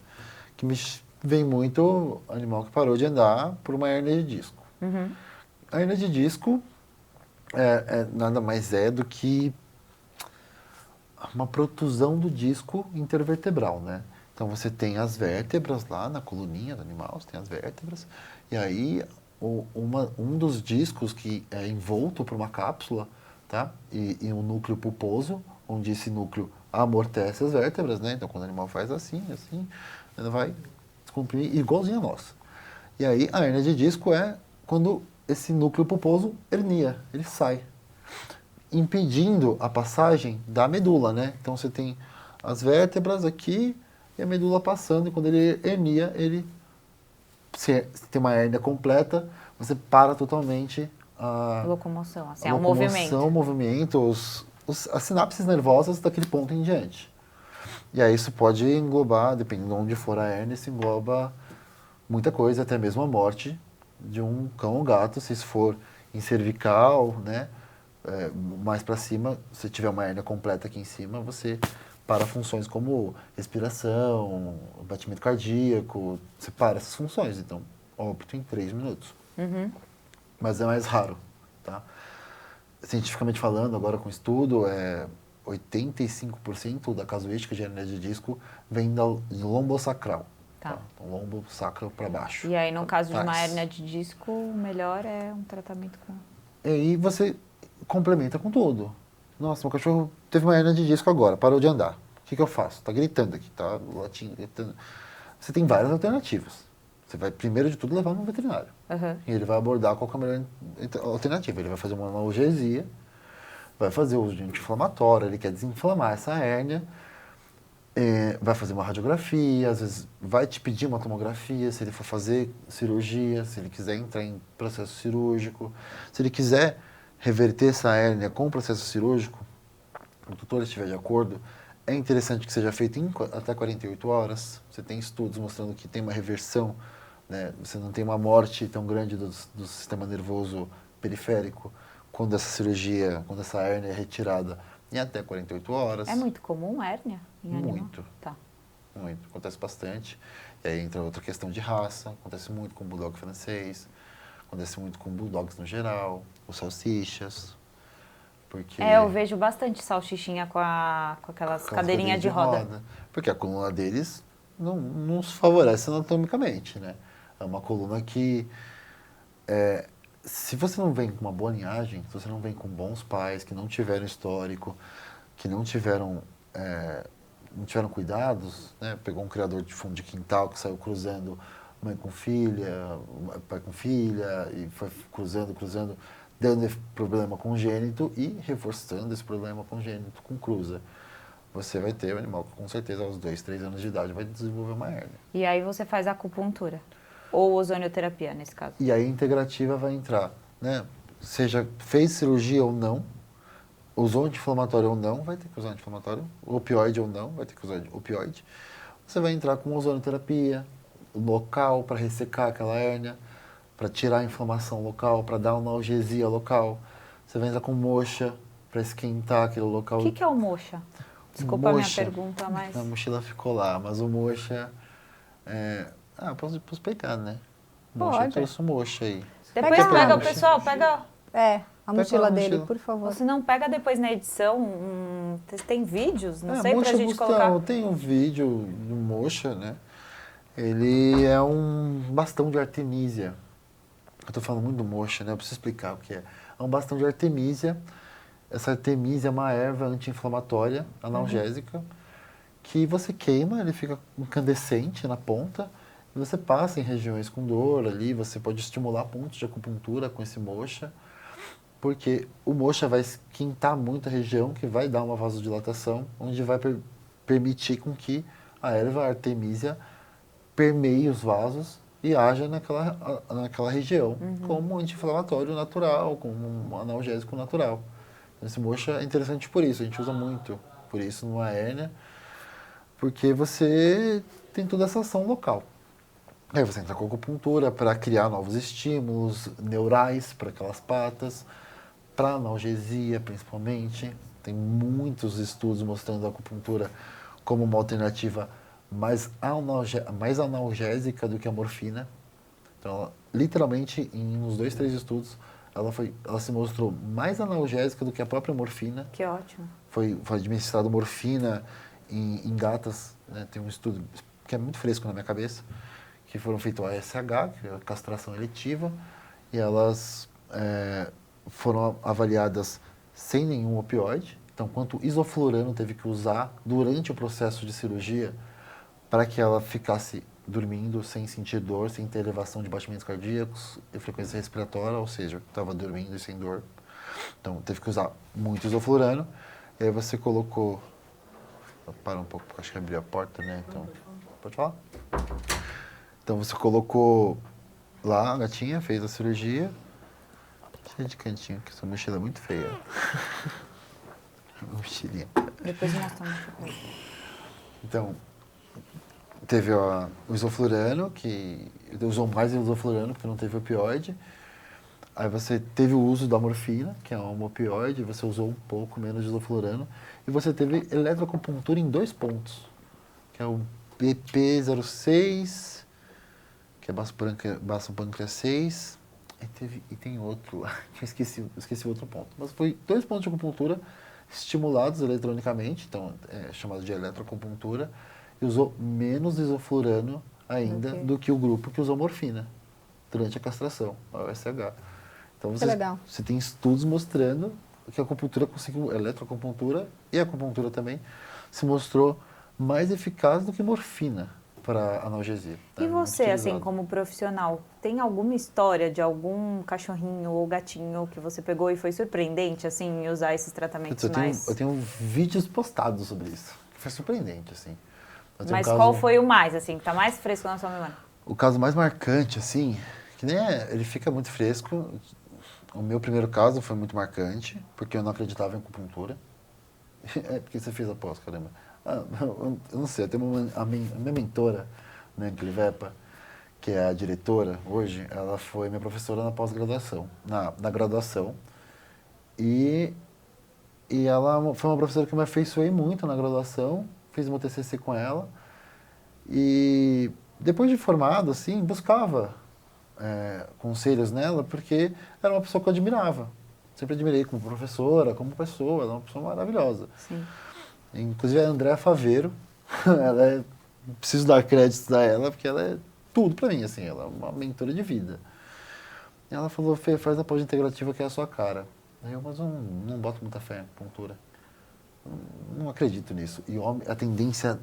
Que me vem muito animal que parou de andar por uma hérnia de disco. Uhum. A hérnia de disco nada mais do que uma protusão do disco intervertebral, né? Então você tem as vértebras lá na coluninha do animal, você tem as vértebras, e aí um dos discos que é envolto por uma cápsula, tá? E um núcleo pulposo, onde esse núcleo amortece as vértebras, né? Então quando o animal faz assim, ele vai descomprimir igualzinho a nossa. E aí a hérnia de disco é quando esse núcleo pulposo hernia, ele sai, impedindo a passagem da medula, né? Então você tem as vértebras aqui e a medula passando, e quando ele hernia, se tem uma hérnia completa, você para totalmente a Locomoção, assim, a é um movimento. o movimento, as sinapses nervosas daquele ponto em diante. E aí isso pode englobar, dependendo de onde for a hérnia, isso engloba muita coisa, até mesmo a morte de um cão ou gato, se isso for em cervical, né? Mais para cima, se tiver uma hérnia completa aqui em cima, você para funções como respiração, batimento cardíaco, você para essas funções. Então, óbito em 3 minutos. Mas é mais raro, tá? Cientificamente falando, agora com estudo, 85% da casuística de hernia de disco vem do lombosacral. Tá. Então, lombo sacro para baixo. E aí, no caso de uma Trás. hérnia de disco, o melhor é um tratamento com... E aí você complementa com tudo. Nossa, meu cachorro teve uma hérnia de disco agora, parou de andar. O que eu faço? Tá gritando aqui, tá latindo, gritando. Você tem várias alternativas. Você vai, primeiro de tudo, levar no veterinário. E ele vai abordar qual que é a melhor alternativa. Ele vai fazer uma analgesia, vai fazer uso de anti-inflamatório, ele quer desinflamar essa hérnia, vai fazer uma radiografia, às vezes vai te pedir uma tomografia, se ele for fazer cirurgia, se ele quiser entrar em processo cirúrgico, se ele quiser reverter essa hérnia com processo cirúrgico, o tutor estiver de acordo, é interessante que seja feito em até 48 horas. Você tem estudos mostrando que tem uma reversão, né? Você não tem uma morte tão grande do sistema nervoso periférico quando essa cirurgia, quando essa hérnia é retirada em até 48 horas. É muito comum hérnia em animal? Muito. Tá. Muito. Acontece bastante. E aí entra outra questão de raça. Acontece muito com o bulldog francês. Acontece muito com bulldogs no geral. Os salsichas. Porque Eu vejo bastante salchichinha com aquelas cadeirinhas de roda. Porque a coluna deles não se favorece anatomicamente, né? É uma coluna que... se você não vem com uma boa linhagem, se você não vem com bons pais, que não tiveram histórico, que não tiveram cuidados, né? Pegou um criador de fundo de quintal que saiu cruzando mãe com filha, pai com filha, e foi cruzando, dando problema congênito e reforçando esse problema congênito com cruza. Você vai ter um animal que com certeza aos 2, 3 anos de idade vai desenvolver uma hérnia. E aí você faz a acupuntura? Ou ozonioterapia, nesse caso? E aí a integrativa vai entrar, né? Seja fez cirurgia ou não, usou anti-inflamatório ou não, vai ter que usar anti-inflamatório, opioide ou não, vai ter que usar opioide. Você vai entrar com ozonioterapia, local para ressecar aquela hérnia, para tirar a inflamação local, para dar uma analgesia local. Você vai entrar com moxa para esquentar aquele local. O que é o moxa? Desculpa a minha Moxa. pergunta, mas... A mochila ficou lá, mas o moxa... posso pegar, né? Moxa, Pode. eu trouxe o moxa aí. Depois Pega pega, a o pessoal, pega... A mochila a dele, mochila. por favor. Ou se não, pega depois na edição, tem vídeos, não sei, pra moxa gente Gustavo, colocar. tem um vídeo do moxa, né? Ele é um bastão de artemisia. Eu tô falando muito do moxa, né? Eu preciso explicar o que é. É um bastão de artemisia. Essa artemisia é uma erva anti-inflamatória, analgésica, que você queima, ele fica incandescente na ponta, e você passa em regiões com dor ali, você pode estimular pontos de acupuntura com esse moxa, porque o moxa vai esquentar muito a região, que vai dar uma vasodilatação, onde vai permitir com que a erva artemisia permeie os vasos e haja naquela região, como um anti-inflamatório natural, como um analgésico natural. Esse moxa é interessante por isso, a gente usa muito por isso numa hérnia, porque você tem toda essa ação local. Aí você entra com acupuntura para criar novos estímulos neurais para aquelas patas, para analgesia principalmente. Tem muitos estudos mostrando a acupuntura como uma alternativa mais analgésica do que a morfina. Então, ela, literalmente, em uns 2, 3 estudos, ela se mostrou mais analgésica do que a própria morfina. Que ótimo. Foi administrado morfina em gatas, né? Tem um estudo que é muito fresco na minha cabeça, que foram feitos ASH, que é a castração eletiva, e elas foram avaliadas sem nenhum opioide. Então, quanto isoflurano teve que usar durante o processo de cirurgia para que ela ficasse dormindo sem sentir dor, sem ter elevação de batimentos cardíacos e frequência respiratória, ou seja, estava dormindo e sem dor. Então, teve que usar muito isoflurano. E aí você colocou... Para um pouco, porque acho que abriu a porta, né? Então, pode falar? Então, você colocou lá a gatinha, fez a cirurgia. Cheia de cantinho, que essa mochila é muito feia. Mochilinha. Depois mostra uma coisa. Então, teve o isoflurano, que usou mais isoflurano porque não teve opioide. Aí você teve o uso da morfina, que é um opioide, você usou um pouco menos de isoflurano. E você teve eletroacupuntura em 2 pontos, que é o BP06, que que é baço pâncreas 6. E tem outro lá, que eu esqueci outro ponto. Mas foi 2 pontos de acupuntura estimulados eletronicamente, então é chamado de eletroacupuntura, e usou menos isoflurano ainda do que o grupo que usou morfina durante a castração, a USH. Então você tem estudos mostrando que a acupuntura conseguiu, a eletroacupuntura e a acupuntura também, se mostrou mais eficaz do que morfina para analgesia. E você, assim, como profissional, tem alguma história de algum cachorrinho ou gatinho que você pegou e foi surpreendente, assim, em usar esses tratamentos eu tenho vídeos postados sobre isso. Foi surpreendente, assim. Mas qual foi o mais, assim, que tá mais fresco na sua memória? O caso mais marcante, assim, que nem ele fica muito fresco. O meu primeiro caso foi muito marcante, porque eu não acreditava em acupuntura. Porque você fez a pós, caramba. Eu não sei, eu tenho a minha mentora, né, Clivepa, que é a diretora hoje, ela foi minha professora na pós-graduação, na graduação. E ela foi uma professora que eu me afeiçoei muito na graduação, fiz meu TCC com ela. E depois de formado, assim, buscava conselhos nela, porque era uma pessoa que eu admirava. Sempre admirei como professora, como pessoa, ela é uma pessoa maravilhosa. Sim. Inclusive a Andréa Faveiro, preciso dar créditos a ela, porque ela é tudo pra mim, assim, ela é uma mentora de vida. E ela falou, Fê, faz a pós integrativa que é a sua cara. Mas eu não boto muita fé em acupuntura. Não acredito nisso. E a tendência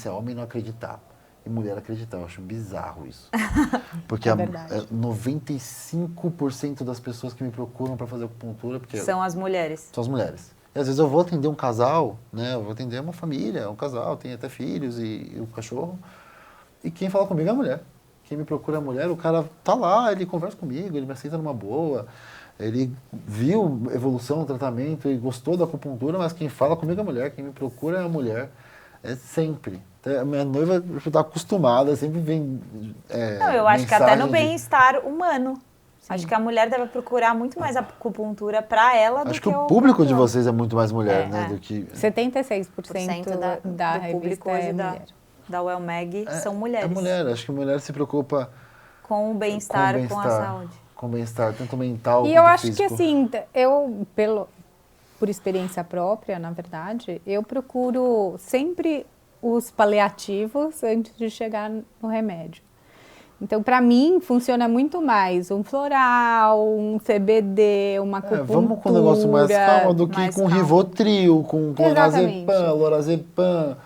é homem não acreditar e mulher acreditar. Eu acho bizarro isso. Porque 95% das pessoas que me procuram para fazer acupuntura... São as mulheres. São as mulheres. E às vezes eu vou atender um casal, né? Eu vou atender uma família, um casal, tem até filhos e o cachorro. E quem fala comigo é a mulher. Quem me procura é a mulher, o cara tá lá, ele conversa comigo, ele me aceita numa boa. Ele viu evolução no tratamento e gostou da acupuntura, mas quem fala comigo é a mulher, quem me procura é a mulher. É sempre. A minha noiva está acostumada, sempre vem. Não, eu acho que até no bem-estar humano. Sim. Acho que a mulher deve procurar muito mais acupuntura para ela do que Acho que o público de vocês é muito mais mulher, né? Do que... 76% da do público hoje da WellMag são mulheres. É mulher, acho que a mulher se preocupa com o bem-estar, com a saúde. Com o bem-estar, tanto mental quanto físico. E eu acho que assim, por experiência própria, na verdade, eu procuro sempre os paliativos antes de chegar no remédio. Então, para mim, funciona muito mais um floral, um CBD, uma acupuntura. Vamos com um negócio mais calmo do que com Rivotril, com clonazepam, lorazepam,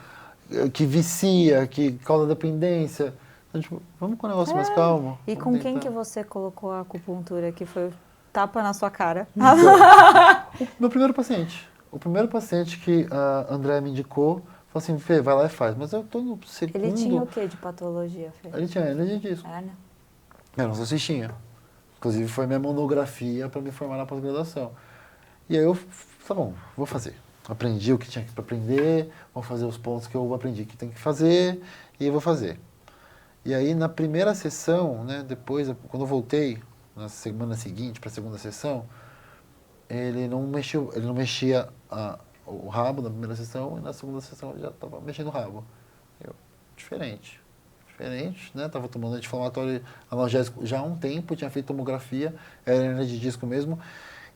que vicia, que causa dependência. Então, tipo, vamos com um negócio mais calmo. E com quem que você colocou a acupuntura que foi tapa na sua cara? Meu primeiro paciente. O primeiro paciente que a Andréa me indicou, falou assim, Fê, vai lá e faz. Mas eu tô no segundo... Ele tinha o que de patologia, Fê? Ele tinha hernia de disco. Eu não sei se tinha. Inclusive foi minha monografia para me formar na pós-graduação. E aí eu, tá bom, vou fazer. Aprendi o que tinha que aprender, vou fazer os pontos que eu aprendi que tem que fazer e eu vou fazer. E aí na primeira sessão, né, depois, quando eu voltei, na semana seguinte para a segunda sessão, ele não mexia o rabo na primeira sessão e na segunda sessão ele já estava mexendo o rabo. Diferente, né? Estava tomando anti-inflamatório analgésico já há um tempo, tinha feito tomografia, era hernia de disco mesmo,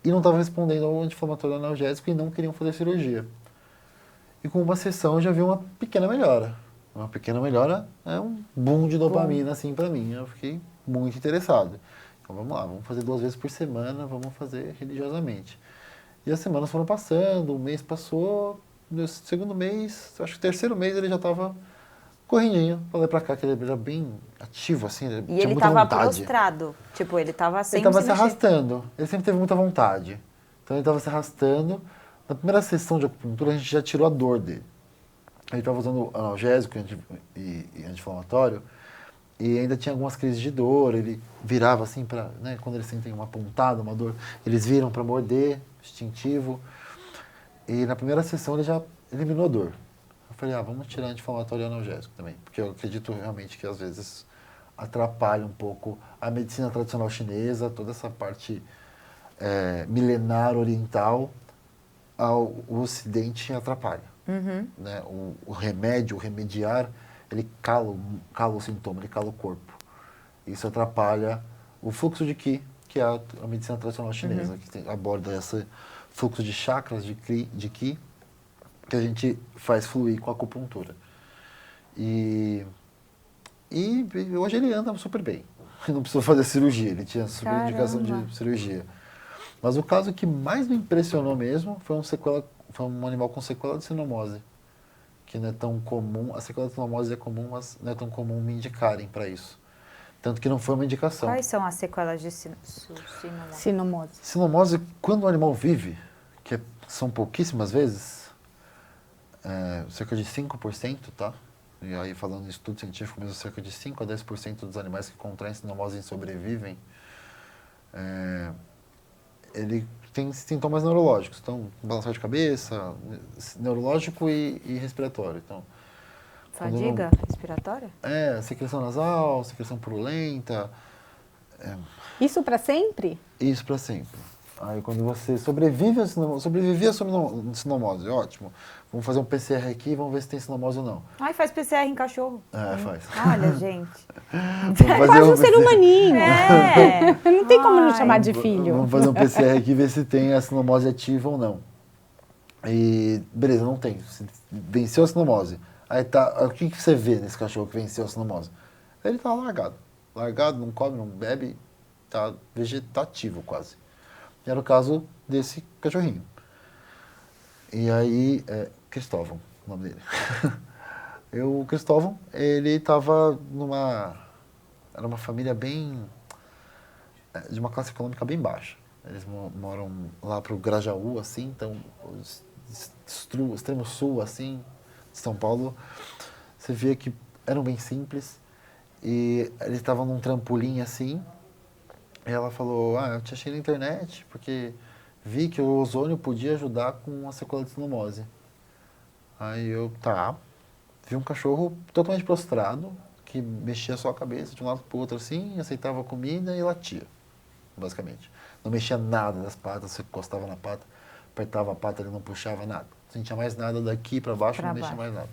e não estava respondendo ao anti-inflamatório analgésico e não queriam fazer cirurgia. E com uma sessão eu já vi uma pequena melhora. Uma pequena melhora é um boom de dopamina, assim, para mim. Eu fiquei muito interessado. Então vamos lá, vamos fazer 2 vezes por semana, vamos fazer religiosamente. E as semanas foram passando, o mês passou, no segundo mês, acho que o terceiro mês ele já estava correndinho, pra lá e pra cá, que ele era bem ativo, assim, ele tinha muita vontade. E ele estava prostrado, tipo, ele estava sempre... Ele estava se arrastando, ele sempre teve muita vontade. Então ele estava se arrastando. Na primeira sessão de acupuntura a gente já tirou a dor dele. Ele estava usando analgésico e anti-inflamatório e ainda tinha algumas crises de dor, ele virava assim para, né, quando eles sentem uma pontada, uma dor, eles viram para morder, instintivo. E na primeira sessão ele já eliminou a dor. Eu falei, vamos tirar anti-inflamatório e analgésico também, porque eu acredito realmente que às vezes atrapalha um pouco a medicina tradicional chinesa, toda essa parte milenar oriental, o ocidente atrapalha. Né? O remédio, o remediar, ele cala o sintoma, ele cala o corpo. Isso atrapalha o fluxo de Qi, que é a medicina tradicional chinesa, que aborda esse fluxo de chakras, de Qi, que a gente faz fluir com a acupuntura. E hoje ele anda super bem. Não precisou fazer cirurgia, ele tinha super indicação de cirurgia. Mas o caso que mais me impressionou mesmo foi um animal com sequela de sinomose, que não é tão comum. A sequela de sinomose é comum, mas não é tão comum me indicarem para isso. Tanto que não foi uma indicação. Quais são as sequelas de sinomose? Sinomose. Sinomose, quando o animal vive, são pouquíssimas vezes, cerca de 5%, tá? E aí, falando em estudo científico, mesmo cerca de 5 a 10% dos animais que contraem sinomose e sobrevivem, ele tem sintomas neurológicos. Então, balançar de cabeça, neurológico e respiratório. Então, Fadiga respiratória? secreção nasal, secreção purulenta. Isso para sempre? Isso para sempre. Aí quando você sobrevivia à sinomose, ótimo. Vamos fazer um PCR aqui e vamos ver se tem sinomose ou não. Ai, faz PCR em cachorro. Faz. Olha, gente. É quase um ser humaninho. Não tem como não chamar de filho. Vamos fazer um PCR aqui e ver se tem a sinomose ativa ou não. E beleza, não tem. Venceu a sinomose. Aí tá, o que você vê nesse cachorro que venceu a sinomose? Ele tá largado. Largado, não come, não bebe, tá vegetativo quase. E era o caso desse cachorrinho. E aí, Cristóvão, o nome dele. O Cristóvão, ele estava era uma família de uma classe econômica bem baixa. Eles moram lá pro Grajaú, assim, então, extremo sul, assim, de São Paulo. Você via que eram bem simples. E eles estavam num trampolim, assim. E ela falou, eu te achei na internet, porque vi que o ozônio podia ajudar com a sequela de sinomose. Aí vi um cachorro totalmente prostrado, que mexia só a cabeça de um lado para o outro assim, aceitava a comida e latia, basicamente. Não mexia nada das patas, você encostava na pata, apertava a pata, ele não puxava nada. Não sentia mais nada daqui para baixo, não mexia mais nada.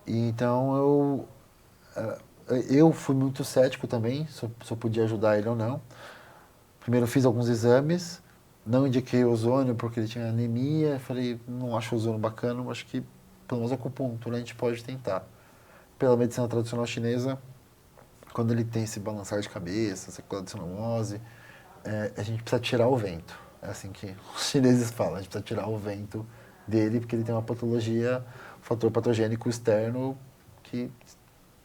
E então eu fui muito cético também, se eu podia ajudar ele ou não. Primeiro fiz alguns exames, não indiquei ozônio porque ele tinha anemia. Falei, não acho ozônio bacana, mas acho que pelo menos a acupuntura a gente pode tentar. Pela medicina tradicional chinesa, quando ele tem esse balançar de cabeça, sequela de sinomose, a gente precisa tirar o vento. É assim que os chineses falam, a gente precisa tirar o vento dele porque ele tem uma patologia, um fator patogênico externo que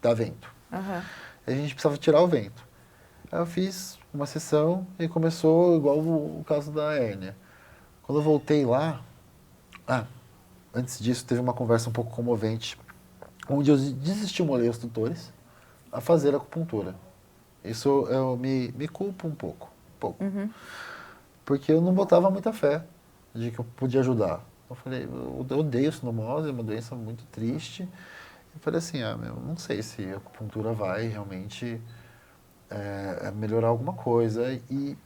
dá vento. A gente precisava tirar o vento. Aí eu fiz uma sessão e começou igual o caso da hérnia. Quando eu voltei lá, antes disso teve uma conversa um pouco comovente, onde eu desestimulei os tutores a fazer acupuntura. Isso eu me culpo um pouco. Porque eu não botava muita fé de que eu podia ajudar. Eu falei, eu odeio sinomose, é uma doença muito triste. Eu falei assim, não sei se a acupuntura vai realmente melhorar alguma coisa. E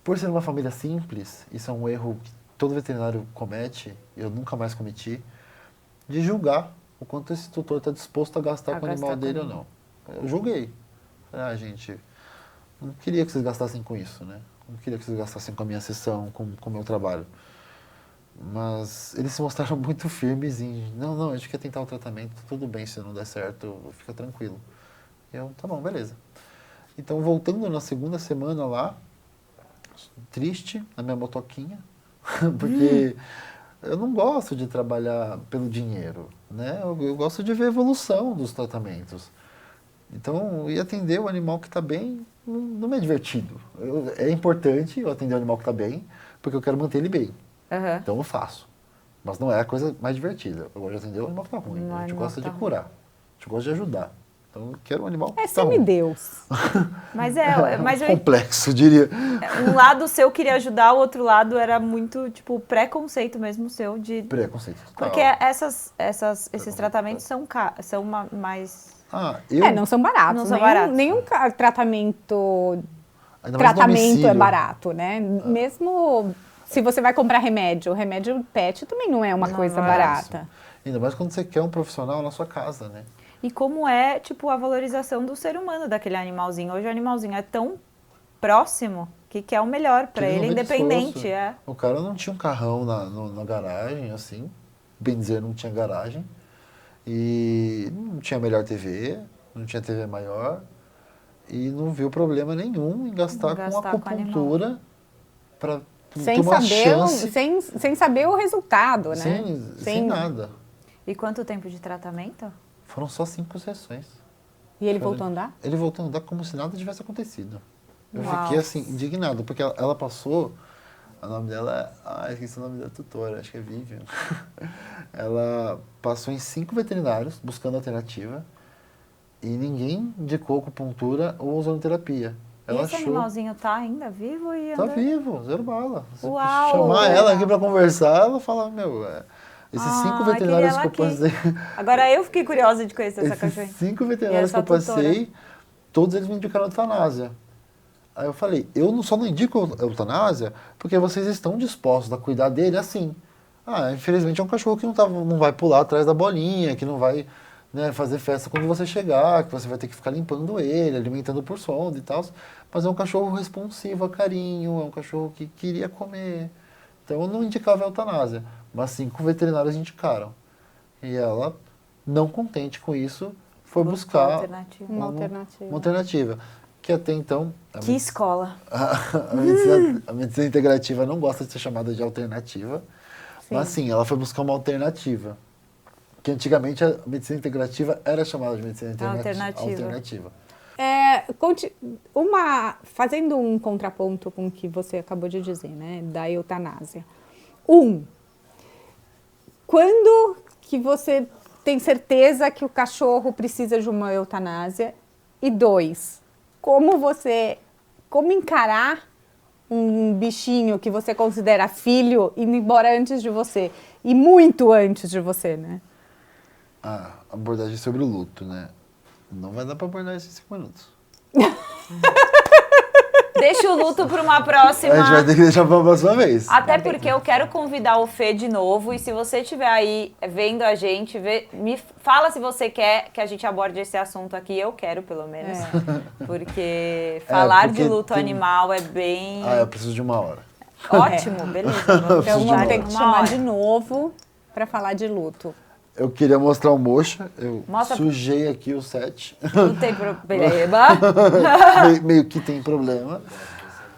por ser uma família simples, isso é um erro que todo veterinário comete, eu nunca mais cometi, de julgar o quanto esse tutor está disposto a gastar com o animal dele ou não. Eu julguei. Falei, gente, não queria que vocês gastassem com isso, né? Não queria que vocês gastassem com a minha sessão, com o meu trabalho. Mas eles se mostraram muito firmes em, não, a gente quer tentar o tratamento, tudo bem, se não der certo, fica tranquilo. E eu, tá bom, beleza. Então, voltando na segunda semana lá, triste, na minha motoquinha, porque eu não gosto de trabalhar pelo dinheiro, né? Eu gosto de ver a evolução dos tratamentos. Então, ir atender o animal que está bem não é divertido. É importante eu atender o animal que está bem, porque eu quero manter ele bem. Então eu faço. Mas não é a coisa mais divertida. Eu gosto de atender o animal que está ruim. A gente gosta de curar. A gente gosta de ajudar. Então eu quero um animal que está ruim. É semideus. Mas complexo, eu diria. Um lado seu queria ajudar, o outro lado era muito, tipo, preconceito mesmo seu de... Preconceito. Porque esses tratamentos são mais... não são baratos. Não são baratos. Nenhum tratamento domicílio. é barato, né? Mesmo se você vai comprar remédio, o remédio PET também não é uma coisa barata. Ainda mais quando você quer um profissional na sua casa, né? E como é, tipo, a valorização do ser humano daquele animalzinho. Hoje o animalzinho é tão próximo que quer o melhor pra Que ele, não vem de independente. esforço. O cara não tinha um carrão na garagem, assim. Bem dizer, não tinha garagem. E não tinha melhor TV, não tinha TV maior. E não viu problema nenhum em gastar com acupuntura para ter uma chance. Sem saber o resultado, né? Sem nada. E quanto tempo de tratamento? Foram só 5 sessões. E ele voltou a andar? Ele voltou a andar como se nada tivesse acontecido. Eu Uau. fiquei assim, indignado, porque ela passou. O nome dela é. Esqueci o nome da tutora, acho que é Vivian. Ela passou em 5 veterinários buscando alternativa e ninguém indicou acupuntura ou ozonoterapia. E esse animalzinho tá ainda vivo e Tá anda... vivo, zero bala. Se Uau! chamar ela aqui pra conversar, ela fala, meu, esses 5 veterinários que eu passei. Agora eu fiquei curiosa de conhecer essa cachorrinha. Esses 5 veterinários que eu passei, todos eles me indicaram eutanásia. Aí eu falei, só não indico eutanásia porque vocês estão dispostos a cuidar dele assim. Infelizmente é um cachorro que não vai pular atrás da bolinha, que não vai, né, fazer festa quando você chegar, que você vai ter que ficar limpando ele, alimentando por sonda e tal. Mas é um cachorro responsivo a carinho, é um cachorro que queria comer. Então eu não indicava eutanásia, mas 5 veterinários indicaram. E ela, não contente com isso, foi buscar uma alternativa. Que até então... Que escola! A medicina integrativa não gosta de ser chamada de alternativa. Sim. Mas sim, ela foi buscar uma alternativa. Que antigamente a medicina integrativa era chamada de medicina alternativa. Fazendo um contraponto com o que você acabou de dizer, né, da eutanásia. Quando que você tem certeza que o cachorro precisa de uma eutanásia? E 2, como encarar um bichinho que você considera filho indo embora antes de você? E muito antes de você, né? Abordagem sobre o luto, né? Não vai dar pra abordar isso em 5 minutos. Deixa o luto para uma próxima. A gente vai ter que deixar para uma próxima vez. Até porque eu quero convidar o Fê de novo. E se você estiver aí vendo a gente, me fala se você quer que a gente aborde esse assunto aqui. Eu quero, pelo menos. Porque falar de luto animal é bem... eu preciso de 1 hora. Ótimo, beleza. Então vamos ter que chamar de novo para falar de luto. Eu queria mostrar o Mocha, sujei aqui o set. Não tem problema. meio que tem problema.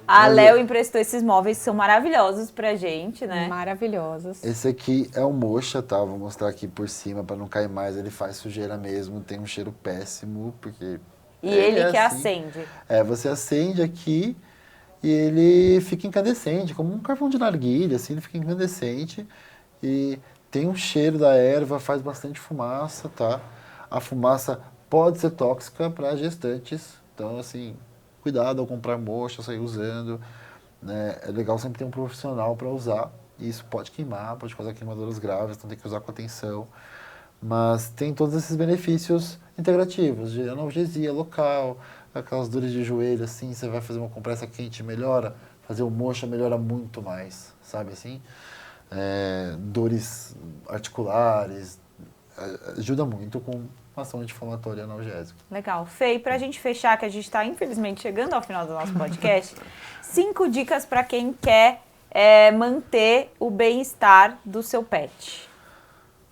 A Léo emprestou esses móveis que são maravilhosos pra gente, né? Maravilhosos. Esse aqui é o Mocha, tá? Vou mostrar aqui por cima pra não cair mais. Ele faz sujeira mesmo, tem um cheiro péssimo, porque... E ele que assim. acende. Você acende aqui e ele fica incandescente, como um carvão de narguilha, assim, ele fica incandescente e... Tem um cheiro da erva, faz bastante fumaça, tá? A fumaça pode ser tóxica para gestantes. Então, assim, cuidado ao comprar Mocha, sair usando. Né? É legal sempre ter um profissional para usar. Isso pode queimar, pode causar queimaduras graves, então tem que usar com atenção. Mas tem todos esses benefícios integrativos, de analgesia local, aquelas dores de joelho, assim, você vai fazer uma compressa quente, melhora. Fazer o Mocha melhora muito mais, sabe assim? Dores articulares, ajuda muito com ação anti-inflamatória e analgésica. Legal. Fê, e pra gente fechar, que a gente está infelizmente chegando ao final do nosso podcast, 5 dicas para quem quer manter o bem-estar do seu pet.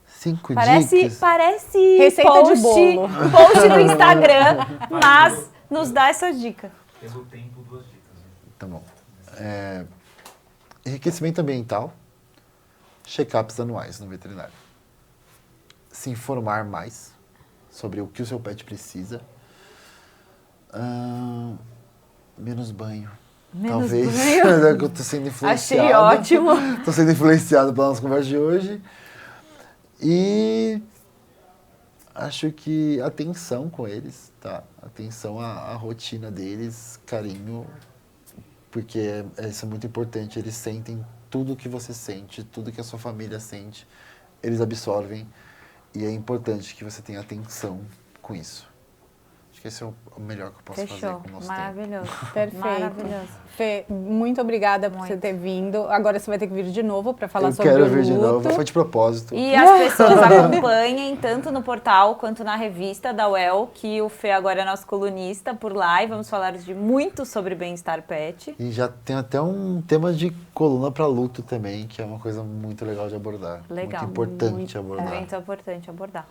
5 dicas? Parece receita post, de bolo. Post no Instagram, mas nos dá essa dica. Pelo tempo, 2 dicas. Tá bom. Enriquecimento ambiental. Check-ups anuais no veterinário. Se informar mais sobre o que o seu pet precisa. Menos banho. Talvez. Banho. Eu tô sendo influenciado. Achei ótimo. Tô sendo influenciado pela nossa conversa de hoje. E acho que atenção com eles, tá? Atenção à rotina deles, carinho, porque isso é muito importante. Eles sentem tudo que você sente, tudo que a sua família sente, eles absorvem e é importante que você tenha atenção com isso. Acho que esse é o melhor que eu posso fazer Fechou. com o nosso tempo. Maravilhoso. Perfeito. Maravilhoso. Fê, muito obrigada por você ter vindo. Agora você vai ter que vir de novo para falar Eu sobre o quero luto. ver de novo, foi de propósito. E as pessoas acompanhem tanto no portal quanto na revista da UEL, que o Fê agora é nosso colunista por lá e vamos falar muito sobre bem-estar pet. E já tem até um tema de coluna para luto também, que é uma coisa muito legal de abordar. Legal. Muito importante abordar. Muito importante abordar.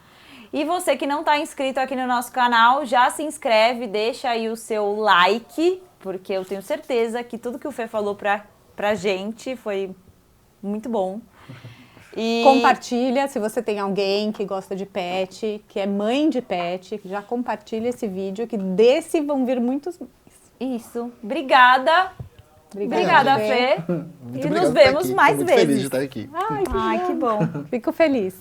E você que não está inscrito aqui no nosso canal, já se inscreve, deixa aí o seu like, porque eu tenho certeza que tudo que o Fê falou pra gente foi muito bom. E Compartilha, se você tem alguém que gosta de pet, que é mãe de pet, já compartilha esse vídeo, que desse vão vir muitos mais. isso. Obrigada. Obrigada, Fê. Muito E obrigado nos por estar vemos aqui. mais Tô muito feliz de vezes. estar aqui. Ai, Ai, que bom. Fico feliz.